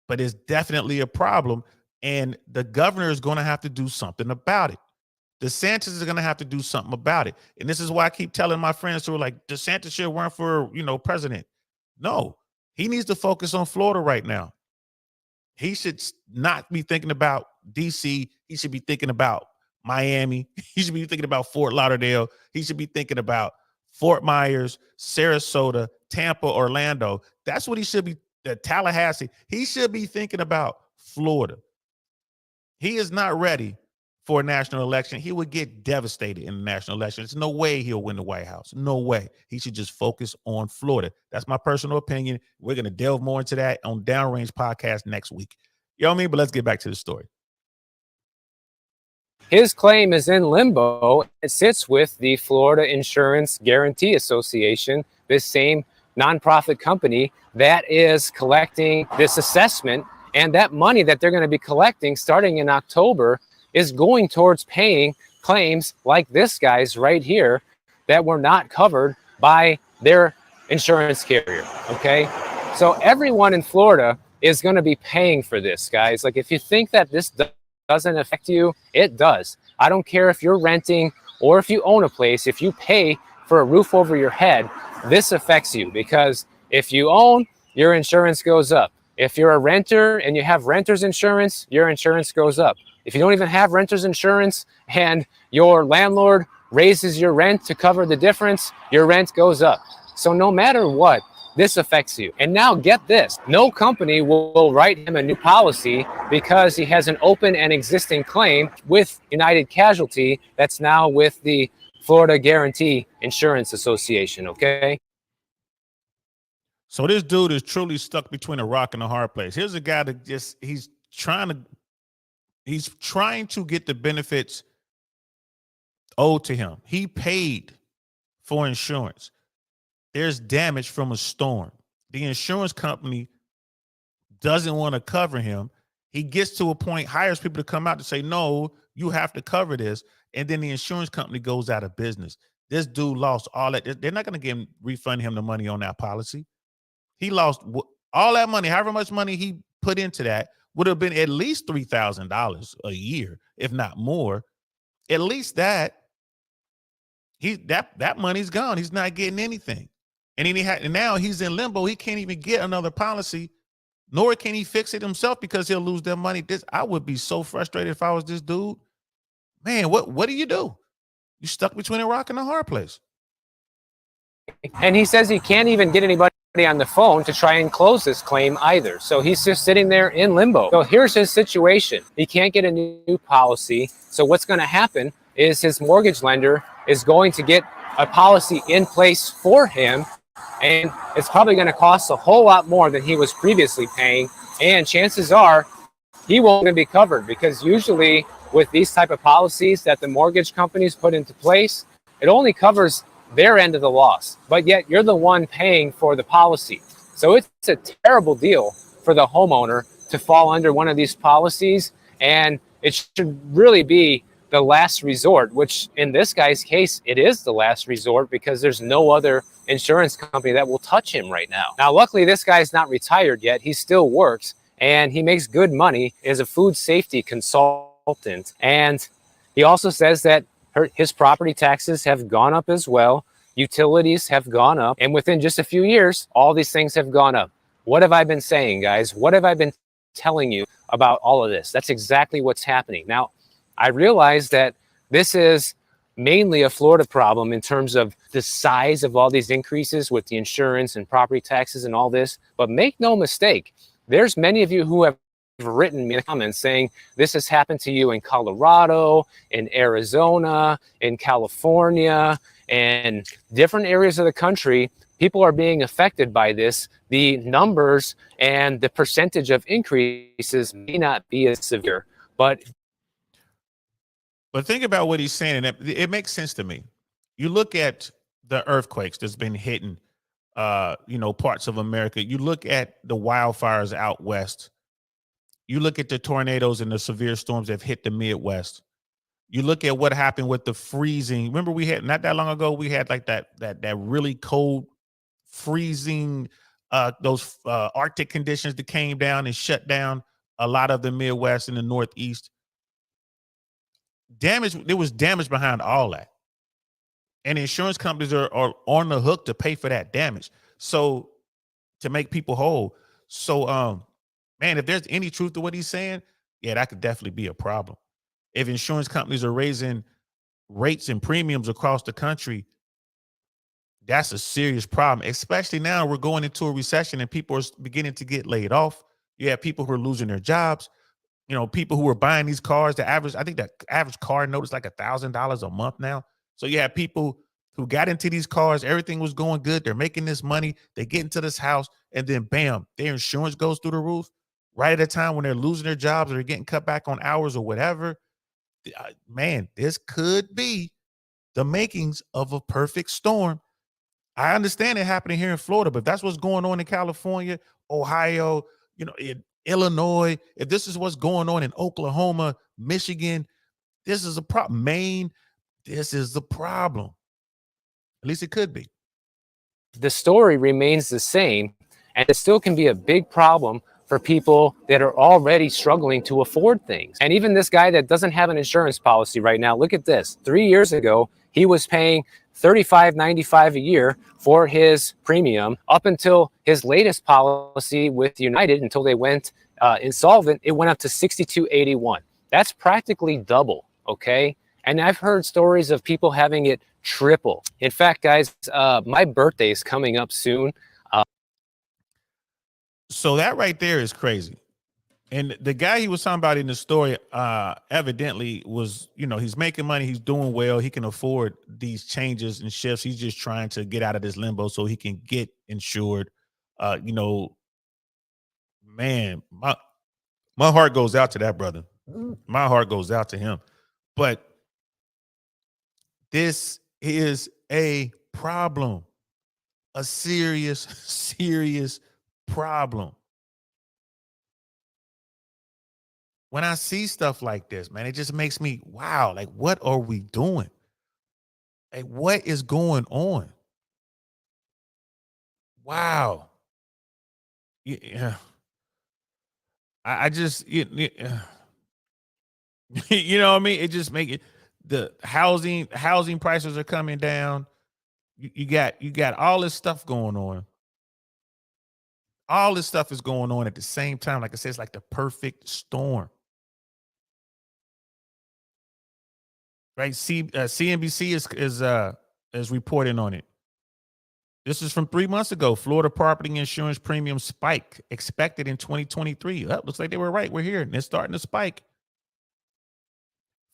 but it's definitely a problem. And the governor is going to have to do something about it. DeSantis is going to have to do something about it. And this is why I keep telling my friends who are like, DeSantis should run for, president. No, he needs to focus on Florida right now. He should not be thinking about DC. He should be thinking about Miami. He should be thinking about Fort Lauderdale. He should be thinking about Fort Myers, Sarasota, Tampa, Orlando. That's what he should be. Tallahassee. He should be thinking about Florida. He is not ready for a national election. He would get devastated in the national election. There's no way he'll win the White House. No way. He should just focus on Florida. That's my personal opinion. We're going to delve more into that on Downrange Podcast next week. You know what I mean? But let's get back to the story. His claim is in limbo. It sits with the Florida Insurance Guarantee Association, this same nonprofit company that is collecting this assessment. And that money that they're going to be collecting starting in October is going towards paying claims like this guy's right here that were not covered by their insurance carrier. Okay. So everyone in Florida is going to be paying for this, guys. Like, if you think that this doesn't affect you, it does. I don't care if you're renting or if you own a place. If you pay for a roof over your head, this affects you, because if you own, your insurance goes up. If you're a renter and you have renter's insurance, your insurance goes up. If you don't even have renter's insurance and your landlord raises your rent to cover the difference, your rent goes up. So no matter what, this affects you. And now get this, no company will write him a new policy because he has an open and existing claim with United Casualty that's now with the Florida Guarantee Insurance Association, okay? So this dude is truly stuck between a rock and a hard place. Here's a guy that he's trying to get the benefits owed to him. He paid for insurance. There's damage from a storm. The insurance company doesn't want to cover him. He gets to a point, hires people to come out to say, no, you have to cover this. And then the insurance company goes out of business. This dude lost all that. They're not going to refund him the money on that policy. He lost all that money. However much money he put into that would have been at least $3,000 a year, if not more. At least that money's gone. He's not getting anything. And then and now he's in limbo. He can't even get another policy, nor can he fix it himself because he'll lose that money. I would be so frustrated if I was this dude. Man, what do? You're stuck between a rock and a hard place. And he says he can't even get anybody on the phone to try and close this claim either. So he's just sitting there in limbo. So here's his situation. He can't get a new policy. So what's going to happen is his mortgage lender is going to get a policy in place for him, and it's probably going to cost a whole lot more than he was previously paying. And chances are he won't even be covered, because usually with these type of policies that the mortgage companies put into place, it only covers their end of the loss, but yet you're the one paying for the policy. So it's a terrible deal for the homeowner to fall under one of these policies, and it should really be the last resort, which in this guy's case, it is the last resort because there's no other insurance company that will touch him right now. Now, luckily, this guy's not retired yet. He still works and he makes good money as a food safety consultant. And he also says that his property taxes have gone up as well. Utilities have gone up. And within just a few years, all these things have gone up. What have I been saying, guys? What have I been telling you about all of this? That's exactly what's happening. Now, I realize that this is mainly a Florida problem in terms of the size of all these increases with the insurance and property taxes and all this. But make no mistake, there's many of you who have written me in the comments saying this has happened to you in Colorado, in Arizona, in California, and different areas of the country. People are being affected by this. The numbers and the percentage of increases may not be as severe, but think about what he's saying, and it makes sense to me. You look at the earthquakes that's been hitting, parts of America. You look at the wildfires out west. You look at the tornadoes and the severe storms that have hit the Midwest. You look at what happened with the freezing. Remember, we had not that long ago. We had like that really cold, freezing, those Arctic conditions that came down and shut down a lot of the Midwest and the Northeast. There was damage behind all that, and insurance companies are on the hook to pay for that damage, so to make people whole. So man, if there's any truth to what he's saying, yeah, that could definitely be a problem. If insurance companies are raising rates and premiums across the country, that's a serious problem, especially now we're going into a recession and people are beginning to get laid off. You have people who are losing their jobs. People who are buying these cars, I think the average car note is like $1,000 a month now. So you have people who got into these cars, everything was going good. They're making this money. They get into this house and then bam, their insurance goes through the roof right at a time when they're losing their jobs or they're getting cut back on hours or whatever. Man, this could be the makings of a perfect storm. I understand it happening here in Florida, but that's what's going on in California, Ohio, in Illinois. If this is what's going on in Oklahoma, Michigan, this is a problem. Maine, this is the problem. At least it could be. The story remains the same, and it still can be a big problem for people that are already struggling to afford things. And even this guy that doesn't have an insurance policy right now, look at this. 3 years ago, he was paying $35.95 a year for his premium up until his latest policy with United, until they went insolvent. It went up to $62.81. That's practically double, okay? And I've heard stories of people having it triple. In fact, guys, my birthday is coming up soon. So that right there is crazy. And the guy he was talking about in the story evidently was, he's making money. He's doing well. He can afford these changes and shifts. He's just trying to get out of this limbo so he can get insured. Man, my heart goes out to that brother. My heart goes out to him. But this is a problem, a serious, serious problem. When I see stuff like this, man, it just makes me, wow, like, what are we doing? Like, what is going on? Wow. Yeah. I just, you know what I mean? It just make it, the housing prices are coming down. You got all this stuff going on. All this stuff is going on at the same time. Like I said, it's like the perfect storm. Right? CNBC is reporting on it. This is from 3 months ago. Florida property insurance premium spike expected in 2023. Oh, looks like they were right. We're here, and it's starting to spike.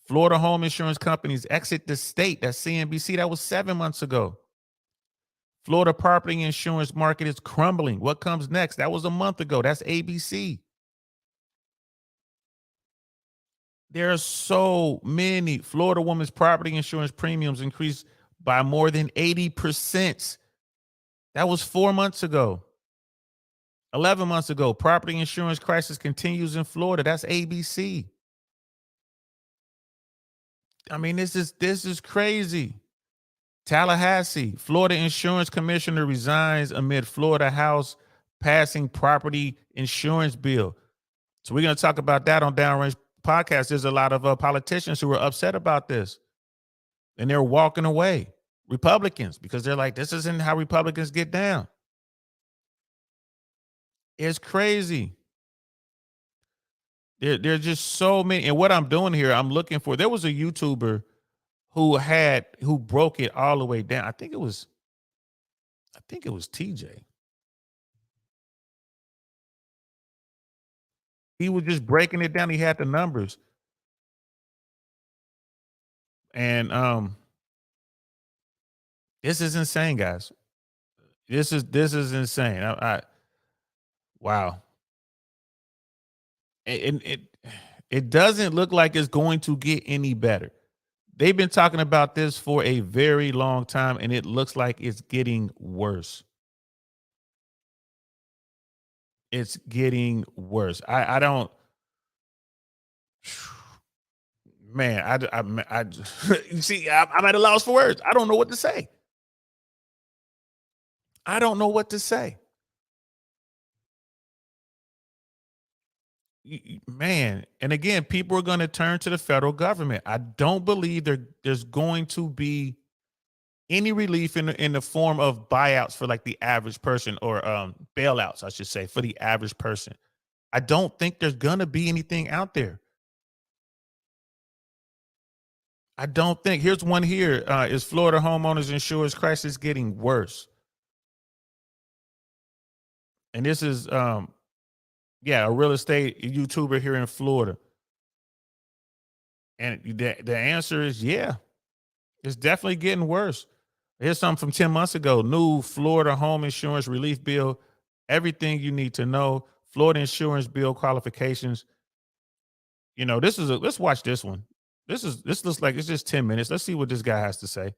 Florida home insurance companies exit the state. That's CNBC. That was 7 months ago. Florida property insurance market is crumbling. What comes next? That was a month ago. That's ABC. There are so many. Florida woman's property insurance premiums increased by more than 80%. That was 4 months ago. 11 months ago, property insurance crisis continues in Florida. That's ABC. I mean, this is crazy. Tallahassee, Florida insurance commissioner resigns amid Florida House passing property insurance bill. So we're going to talk about that on Downrange Podcast. There's a lot of politicians who are upset about this, and they're walking away. Republicans, because they're like, this isn't how Republicans get down. It's crazy. There's just so many. And what I'm doing here, I'm looking for, there was a YouTuber who broke it all the way down. I think it was TJ. He was just breaking it down. He had the numbers. And this is insane, guys. This is insane. Wow. It doesn't look like it's going to get any better. They've been talking about this for a very long time, and it looks like it's getting worse. It's getting worse. I don't, man. I you see, I'm at a loss for words. I don't know what to say. I don't know what to say. Man, and again, people are going to turn to the federal government. I don't believe there's going to be any relief in the form of buyouts for like the average person, or bailouts, I should say, for the average person. I don't think there's going to be anything out there. I don't think. Here's one here. Is Florida homeowners insurance crisis getting worse? And this is a real estate YouTuber here in Florida. And the answer is, yeah, it's definitely getting worse. Here's something from 10 months ago. New Florida home insurance relief bill. Everything you need to know. Florida insurance bill qualifications. You know, let's watch this one. This looks like it's just 10 minutes. Let's see what this guy has to say.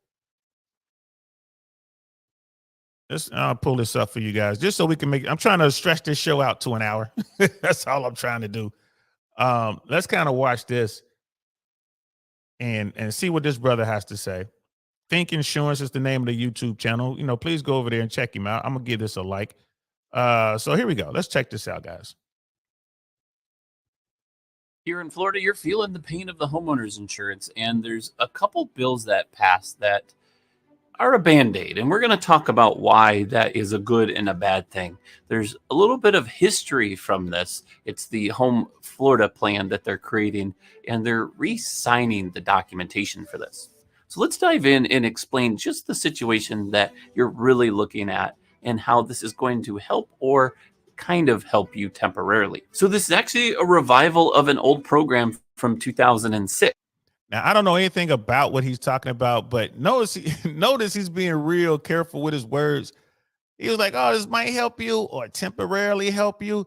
I'll pull this up for you guys just so we can I'm trying to stretch this show out to an hour. That's all I'm trying to do. Let's kind of watch this and see what this brother has to say. Think Insurance is the name of the YouTube channel. You know, please go over there and check him out. I'm gonna give this a like. So here we go. Let's check this out, guys. Here in Florida, you're feeling the pain of the homeowners insurance, and there's a couple bills that passed that are a Band-Aid, and we're going to talk about why that is a good and a bad thing. There's a little bit of history from this. It's the Home Florida plan that they're creating, and they're re-signing the documentation for this. So let's dive in and explain just the situation that you're really looking at and how this is going to help or kind of help you temporarily. So this is actually a revival of an old program from 2006. Now, I don't know anything about what he's talking about, but notice he's being real careful with his words. He was like, oh, this might help you or temporarily help you.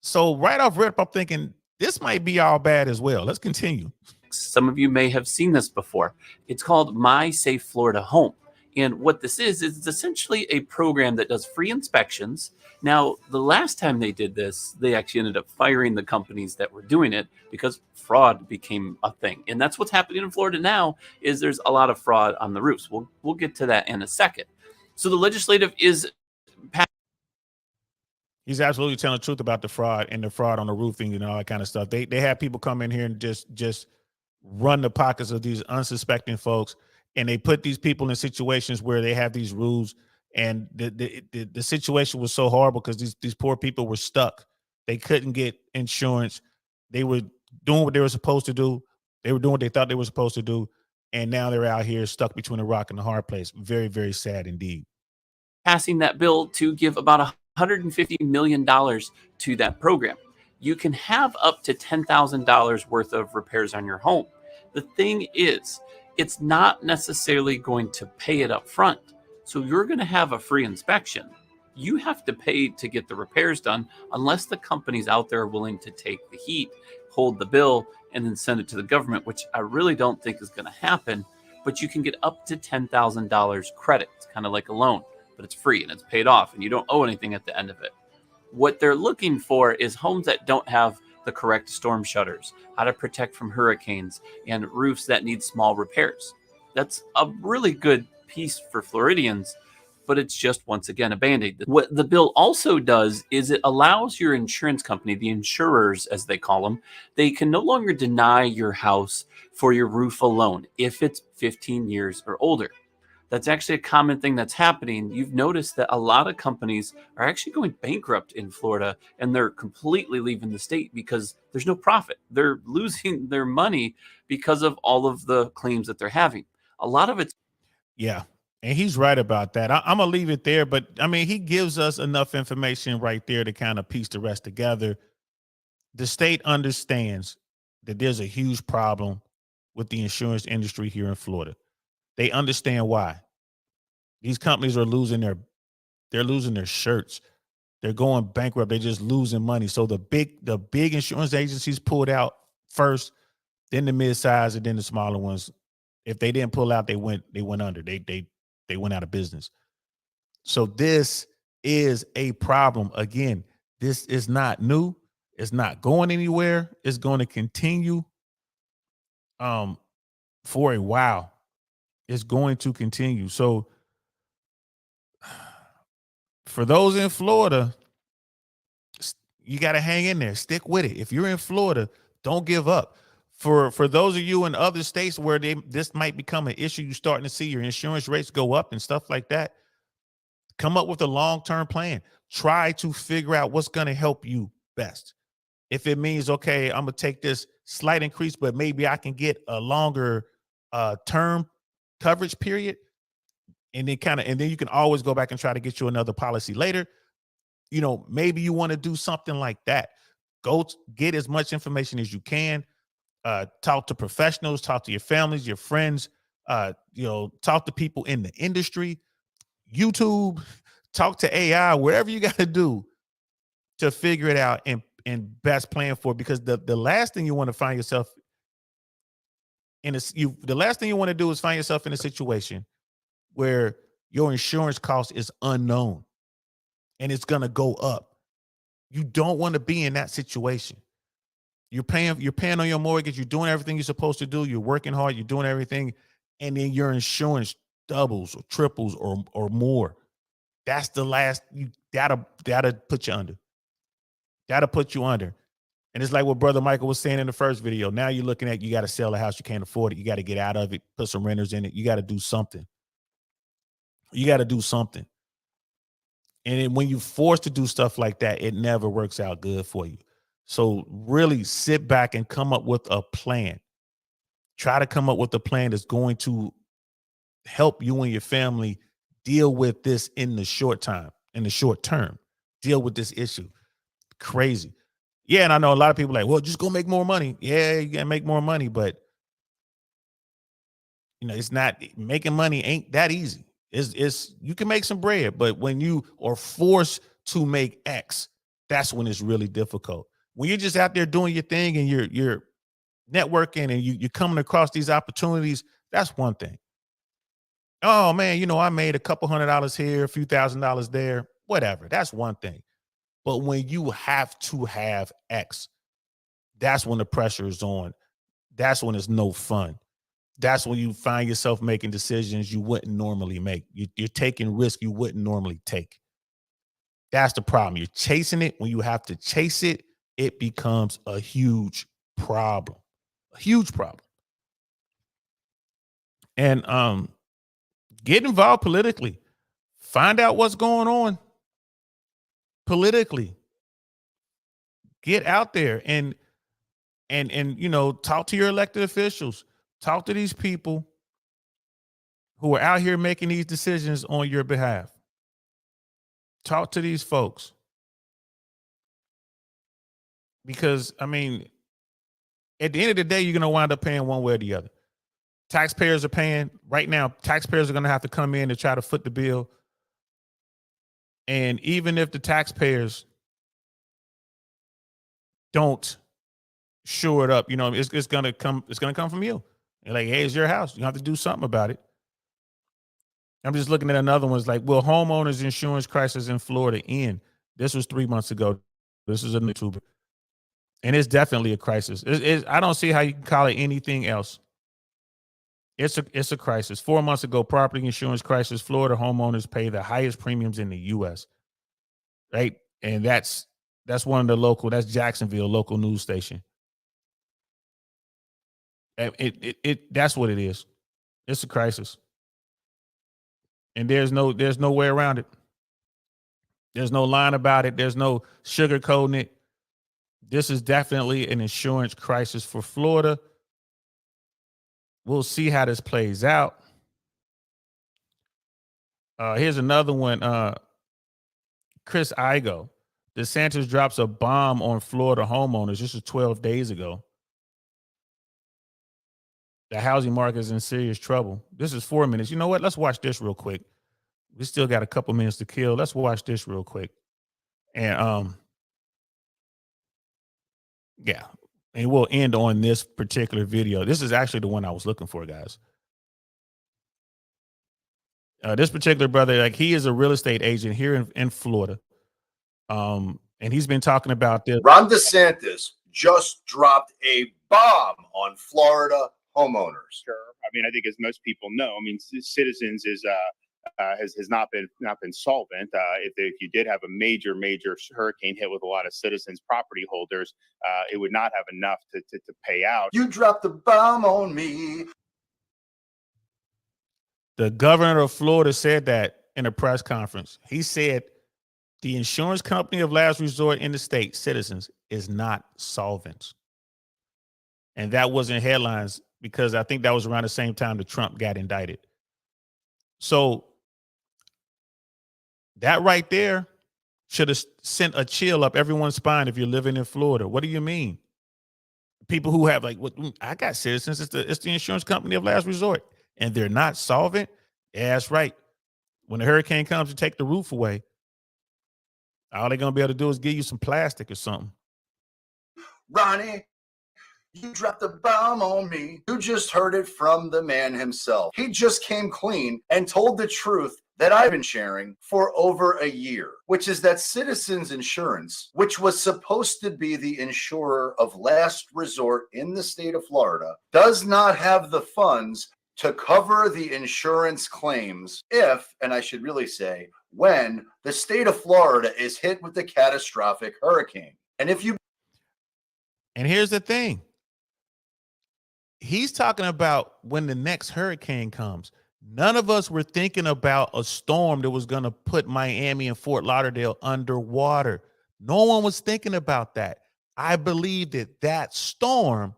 So right off rip, I'm thinking this might be all bad as well. Let's continue. Some of you may have seen this before. It's called My Safe Florida Home. And what this is it's essentially a program that does free inspections. Now, the last time they did this, they actually ended up firing the companies that were doing it because fraud became a thing. And that's what's happening in Florida now is there's a lot of fraud on the roofs. We'll get to that in a second. So the legislative is He's absolutely telling the truth about the fraud and the fraud on the roofing and all that kind of stuff. They have people come in here and just run the pockets of these unsuspecting folks, and they put these people in situations where they have these rules. And the situation was so horrible because these poor people were stuck. They couldn't get insurance. They were doing what they were supposed to do. They were doing what they thought they were supposed to do. And now they're out here stuck between a rock and a hard place. Very, very sad indeed. Passing that bill to give about $150 million to that program. You can have up to $10,000 worth of repairs on your home. The thing is, it's not necessarily going to pay it up front. So you're going to have a free inspection. You have to pay to get the repairs done unless the companies out there are willing to take the heat, hold the bill, and then send it to the government, which I really don't think is going to happen. But you can get up to $10,000 credit. It's kind of like a loan, but it's free and it's paid off and you don't owe anything at the end of it. What they're looking for is homes that don't have the correct storm shutters, how to protect from hurricanes, and roofs that need small repairs. That's a really good piece for Floridians, but it's just, once again, a Band-Aid. What the bill also does is it allows your insurance company, the insurers as they call them, they can no longer deny your house for your roof alone if it's 15 years or older. That's actually a common thing that's happening. You've noticed that a lot of companies are actually going bankrupt in Florida, and they're completely leaving the state because there's no profit. They're losing their money because of all of the claims that they're having. A lot of it's Yeah. And he's right about that. I'm going to leave it there. But I mean, he gives us enough information right there to kind of piece the rest together. The state understands that there's a huge problem with the insurance industry here in Florida. They understand why. These companies are losing their shirts. They're going bankrupt. They're just losing money. So the big insurance agencies pulled out first, then the mid-size, and then the smaller ones. If they didn't pull out, they went under. They went out of business. So this is a problem. Again, this is not new. It's not going anywhere. It's going to continue for a while. It's going to continue. So for those in Florida, you got to hang in there. Stick with it. If you're in Florida, don't give up. For those of you in other states where this might become an issue, you're starting to see your insurance rates go up and stuff like that, come up with a long-term plan. Try to figure out what's going to help you best. If it means, okay, I'm going to take this slight increase, but maybe I can get a longer term coverage period, and then you can always go back and try to get you another policy later. You know, maybe you want to do something like that. Go get as much information as you can. Talk to professionals, talk to your families, your friends, talk to people in the industry, YouTube, talk to AI, wherever you got to do to figure it out and best plan for it. Because the last thing you want to find yourself the last thing you want to do is find yourself in a situation where your insurance cost is unknown and it's going to go up. You don't want to be in that situation. You're paying on your mortgage. You're doing everything you're supposed to do. You're working hard. You're doing everything. And then your insurance doubles or triples or more. That's the last, that'll put you under. That'll put you under. And it's like what Brother Michael was saying in the first video. Now you're looking at, you got to sell a house. You can't afford it. You got to get out of it, put some renters in it. You got to do something. You got to do something. And then when you're forced to do stuff like that, it never works out good for you. So really sit back and come up with a plan. Try to come up with a plan that's going to help you and your family deal with this in the short term, deal with this issue. Crazy. Yeah, and I know a lot of people are like, well, just go make more money. Yeah, you gotta make more money, but it's not, making money ain't that easy. It's you can make some bread, but when you are forced to make X, that's when it's really difficult. When you're just out there doing your thing and you're networking and you're coming across these opportunities, that's one thing. Oh man, I made a couple $100 here, a few $1,000s there, whatever. That's one thing. But when you have to have X, that's when the pressure is on. That's when it's no fun. That's when you find yourself making decisions you wouldn't normally make. You're taking risks you wouldn't normally take. That's the problem. You're chasing it. When you have to chase it, it becomes a huge problem. A huge problem. And get involved politically. Find out what's going on politically. Get out there and talk to your elected officials. Talk to these people who are out here making these decisions on your behalf. Talk to these folks. Because, at the end of the day, you're going to wind up paying one way or the other. Taxpayers are paying. Right now, taxpayers are going to have to come in and try to foot the bill. And even if the taxpayers don't shore it up, it's going to come from you. You're like, hey, it's your house. You have to do something about it. I'm just looking at another one. It's like, will homeowners insurance crisis in Florida end? This was 3 months ago. This is a YouTuber. And it's definitely a crisis. I don't see how you can call it anything else. It's a crisis. 4 months ago, property insurance crisis. Florida homeowners pay the highest premiums in the U.S. Right, and that's one of the local. That's Jacksonville local news station. That's what it is. It's a crisis, and there's no way around it. There's no line about it. There's no sugarcoating it. This is definitely an insurance crisis for Florida. We'll see how this plays out. Here's another one. Chris Igo. DeSantis drops a bomb on Florida homeowners. This is 12 days ago. The housing market is in serious trouble. This is 4 minutes. You know what? Let's watch this real quick. We still got a couple minutes to kill. Let's watch this real quick. And yeah. And we'll end on this particular video. This is actually the one I was looking for, guys. This particular brother, like, he is a real estate agent here in Florida. And he's been talking about this. Ron DeSantis just dropped a bomb on Florida homeowners. Sure. I mean, I think as most people know, I mean, Citizens has not been solvent. If you did have a major hurricane hit with a lot of Citizens property holders, it would not have enough to pay out. You dropped a bomb on me. The governor of Florida said that in a press conference. He said the insurance company of last resort in the state, Citizens, is not solvent. And that was in headlines because I think that was around the same time that Trump got indicted. So that right there should have sent a chill up everyone's spine if you're living in Florida. What do you mean? People who have like, what, I got Citizens, it's the insurance company of last resort, and they're not solvent? Yeah, that's right. When the hurricane comes to take the roof away, all they're going to be able to do is give you some plastic or something. Ronnie, you dropped a bomb on me. You just heard it from the man himself. He just came clean and told the truth that I've been sharing for over a year, which is that Citizens Insurance, which was supposed to be the insurer of last resort in the state of Florida, does not have the funds to cover the insurance claims if, and I should really say, when the state of Florida is hit with the catastrophic hurricane. And here's the thing. He's talking about when the next hurricane comes. None of us were thinking about a storm that was going to put Miami and Fort Lauderdale underwater. No one was thinking about that. I believe that storm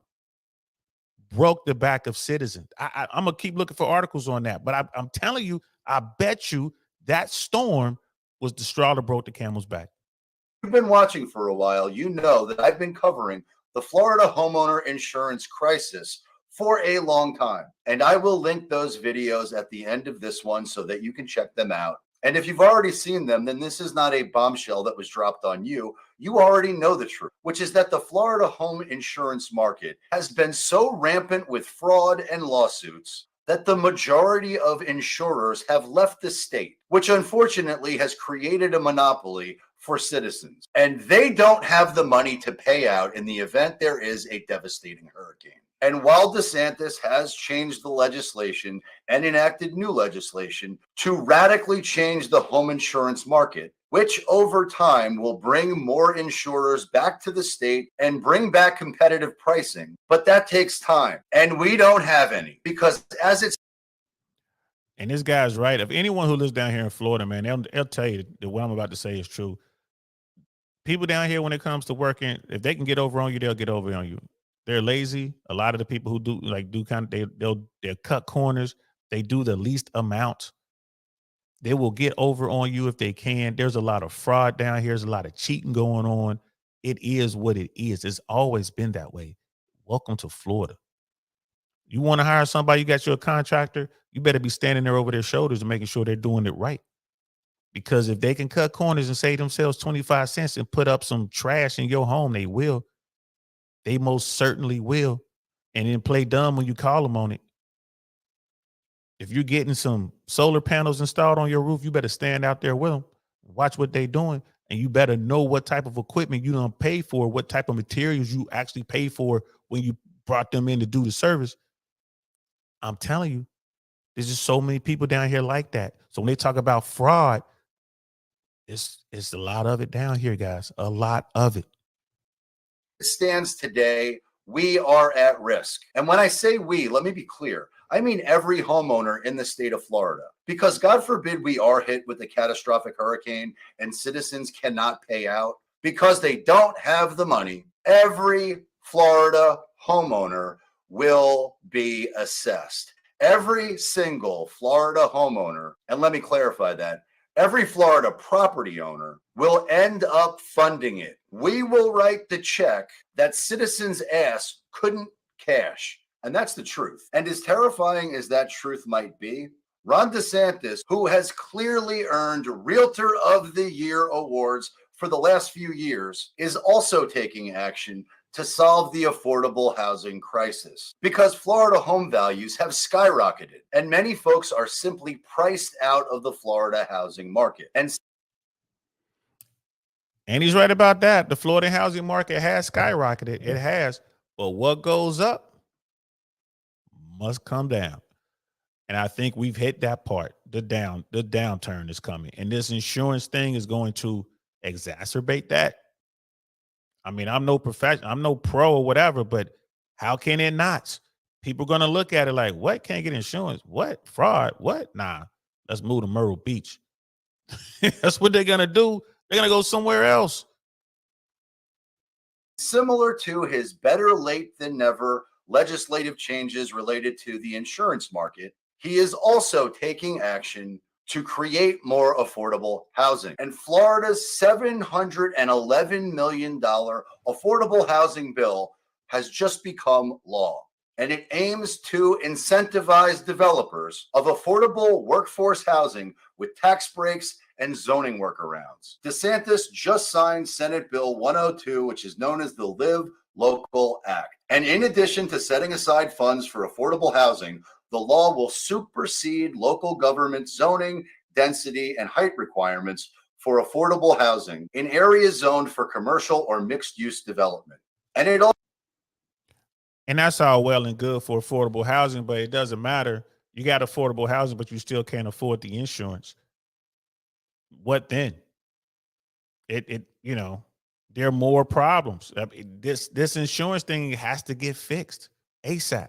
broke the back of Citizens. I'm going to keep looking for articles on that. But I'm telling you, I bet you that storm was the straw that broke the camel's back. You've been watching for a while. You know that I've been covering the Florida homeowner insurance crisis for a long time. And I will link those videos at the end of this one so that you can check them out. And if you've already seen them, then this is not a bombshell that was dropped on you. You already know the truth, which is that the Florida home insurance market has been so rampant with fraud and lawsuits that the majority of insurers have left the state, which unfortunately has created a monopoly for Citizens. And they don't have the money to pay out in the event there is a devastating hurricane. And while DeSantis has changed the legislation and enacted new legislation to radically change the home insurance market, which over time will bring more insurers back to the state and bring back competitive pricing, but that takes time. And we don't have any because as it's. And this guy's right. If anyone who lives down here in Florida, man, they'll tell you that what I'm about to say is true. People down here, when it comes to working, if they can get over on you, they'll get over on you. They're lazy. A lot of the people who they'll cut corners. They do the least amount. They will get over on you if they can. There's a lot of fraud down here. There's a lot of cheating going on. It is what it is. It's always been that way. Welcome to Florida. You want to hire somebody, you got your contractor, you better be standing there over their shoulders and making sure they're doing it right. Because if they can cut corners and save themselves 25 cents and put up some trash in your home, they will. They most certainly will. And then play dumb when you call them on it. If you're getting some solar panels installed on your roof, you better stand out there with them. Watch what they're doing. And you better know what type of equipment you don't pay for, what type of materials you actually pay for when you brought them in to do the service. I'm telling you, there's just so many people down here like that. So when they talk about fraud, it's a lot of it down here, guys. A lot of it. Stands today, we are at risk. And when I say we, let me be clear. I mean every homeowner in the state of Florida. Because God forbid we are hit with a catastrophic hurricane and citizens cannot pay out because they don't have the money, every Florida homeowner will be assessed. Every single Florida homeowner, and let me clarify that, every Florida property owner will end up funding it. We will write the check that citizens' ass couldn't cash. And that's the truth. And as terrifying as that truth might be, Ron DeSantis, who has clearly earned Realtor of the Year awards for the last few years, is also taking action to solve the affordable housing crisis because Florida home values have skyrocketed and many folks are simply priced out of the Florida housing market. And he's right about that. The Florida housing market has skyrocketed. It has. But what goes up must come down. And I think we've hit that part. The downturn is coming. And this insurance thing is going to exacerbate that. I mean, I'm no professional, I'm no pro or whatever, but how can it not? People are going to look at it like, what? Can't get insurance? What? Fraud? What? Nah, let's move to Myrtle Beach. That's what they're going to do. They're going to go somewhere else. similar to his better late than never legislative changes related to the insurance market, he is also taking action to create more affordable housing. And Florida's $711 million affordable housing bill has just become law. And it aims to incentivize developers of affordable workforce housing with tax breaks and zoning workarounds. DeSantis just signed Senate Bill 102, which is known as the Live Local Act. And in addition to setting aside funds for affordable housing, the law will supersede local government zoning, density, and height requirements for affordable housing in areas zoned for commercial or mixed-use development. And that's all well and good for affordable housing, but it doesn't matter. You got affordable housing, but you still can't afford the insurance. What then? There are more problems. This insurance thing has to get fixed ASAP.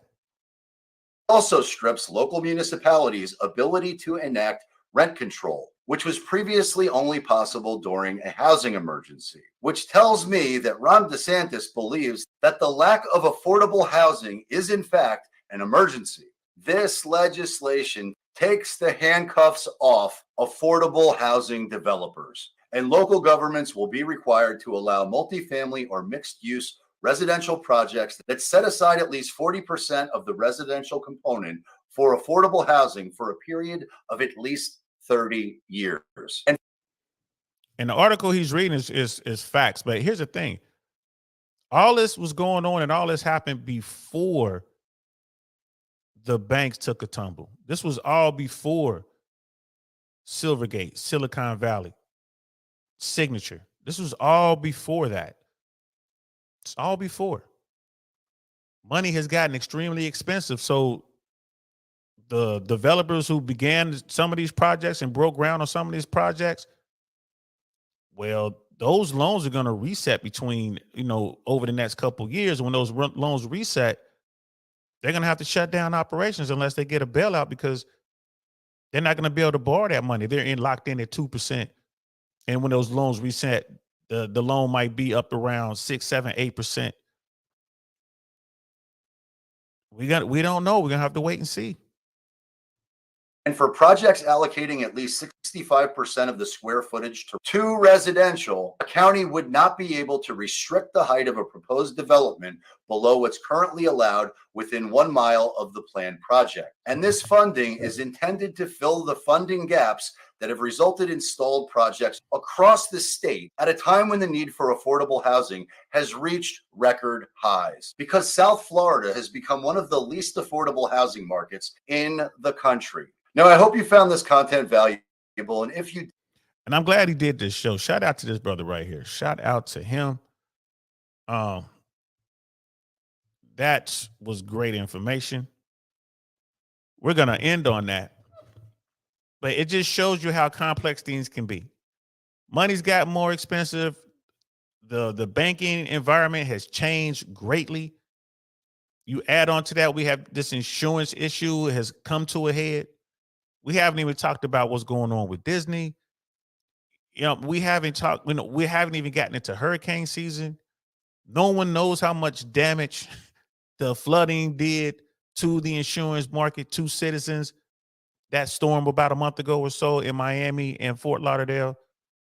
Also strips local municipalities' ability to enact rent control, which was previously only possible during a housing emergency, which tells me that Ron DeSantis believes that the lack of affordable housing is in fact an emergency. This legislation takes the handcuffs off affordable housing developers, and local governments will be required to allow multifamily or mixed-use residential projects that set aside at least 40% of the residential component for affordable housing for a period of at least 30 years. And the article he's reading is facts. But here's the thing. All this was going on and all this happened before the banks took a tumble. This was all before Silvergate, Silicon Valley, Signature. This was all before that. It's all before. Money has gotten extremely expensive. So the developers who began some of these projects and broke ground on some of these projects, well, those loans are going to reset between, over the next couple of years. When those loans reset, they're going to have to shut down operations unless they get a bailout because they're not going to be able to borrow that money. They're locked in at 2%. And when those loans reset, the loan might be up around 6, 7, 8%. We don't know. We're going to have to wait and see. And for projects allocating at least 65% of the square footage to residential, a county would not be able to restrict the height of a proposed development below what's currently allowed within 1 mile of the planned project. And this funding is intended to fill the funding gaps that have resulted in stalled projects across the state at a time when the need for affordable housing has reached record highs, because South Florida has become one of the least affordable housing markets in the country. Now, I hope you found this content valuable. And if you And I'm glad he did this show. Shout out to this brother right here. Shout out to him. That was great information. We're going to end on that. But it just shows you how complex things can be. Money's got more expensive. The banking environment has changed greatly. You add on to that, we have this insurance issue has come to a head. We haven't even talked about what's going on with Disney. You know, we haven't even gotten into hurricane season. No one knows how much damage the flooding did to the insurance market, to citizens. That storm about a month ago or so in Miami and Fort Lauderdale,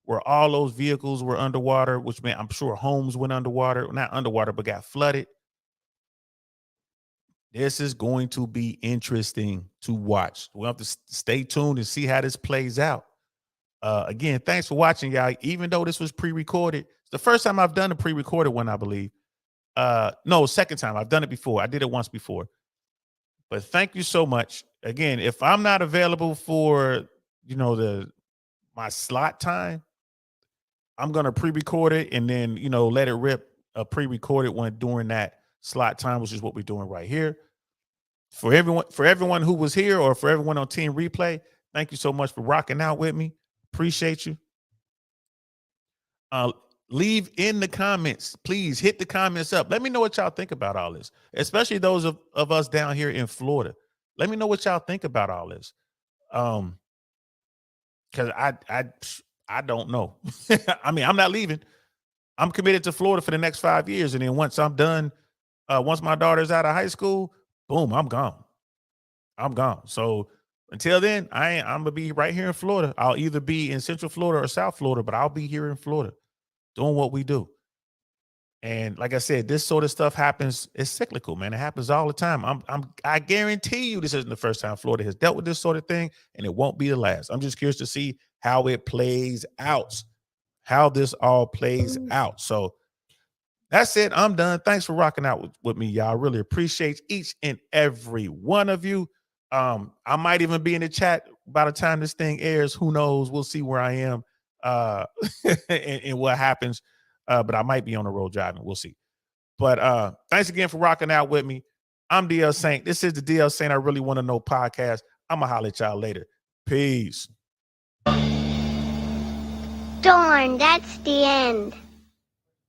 where all those vehicles were underwater, which meant I'm sure homes went underwater, not underwater, but got flooded. This is going to be interesting to watch. We'll have to stay tuned and see how this plays out. Again, thanks for watching, y'all. Even though this was pre-recorded, it's the first time I've done a pre-recorded one, I believe. No, second time. I've done it before. I did it once before. But thank you so much. Again, if I'm not available for, my slot time, I'm going to pre-record it and then, let it rip a pre-recorded one during that slot time, which is what we're doing right here. For everyone who was here or for everyone on Team Replay, thank you so much for rocking out with me. Appreciate you. Leave in the comments. Please hit the comments up. Let me know what y'all think about all this, especially those of us down here in Florida. Let me know what y'all think about all this. Because I don't know. I mean, I'm not leaving. I'm committed to Florida for the next 5 years. And then once I'm done, once my daughter's out of high school, boom, I'm gone. I'm gone. So until then, I'm going to be right here in Florida. I'll either be in Central Florida or South Florida, but I'll be here in Florida doing what we do. And like I said, this sort of stuff happens. It's cyclical, man. It happens all the time. I guarantee you this isn't the first time Florida has dealt with this sort of thing, and it won't be the last. I'm just curious to see how it plays out, how this all plays out. So that's it. I'm done. Thanks for rocking out with me, y'all. I really appreciate each and every one of you. I might even be in the chat by the time this thing airs. Who knows? We'll see where I am and what happens. But I might be on the road driving. We'll see. But thanks again for rocking out with me. I'm DL Saint. This is the DL Saint I Really Want to Know podcast. I'm going to holler at y'all later. Peace. Darn, that's the end.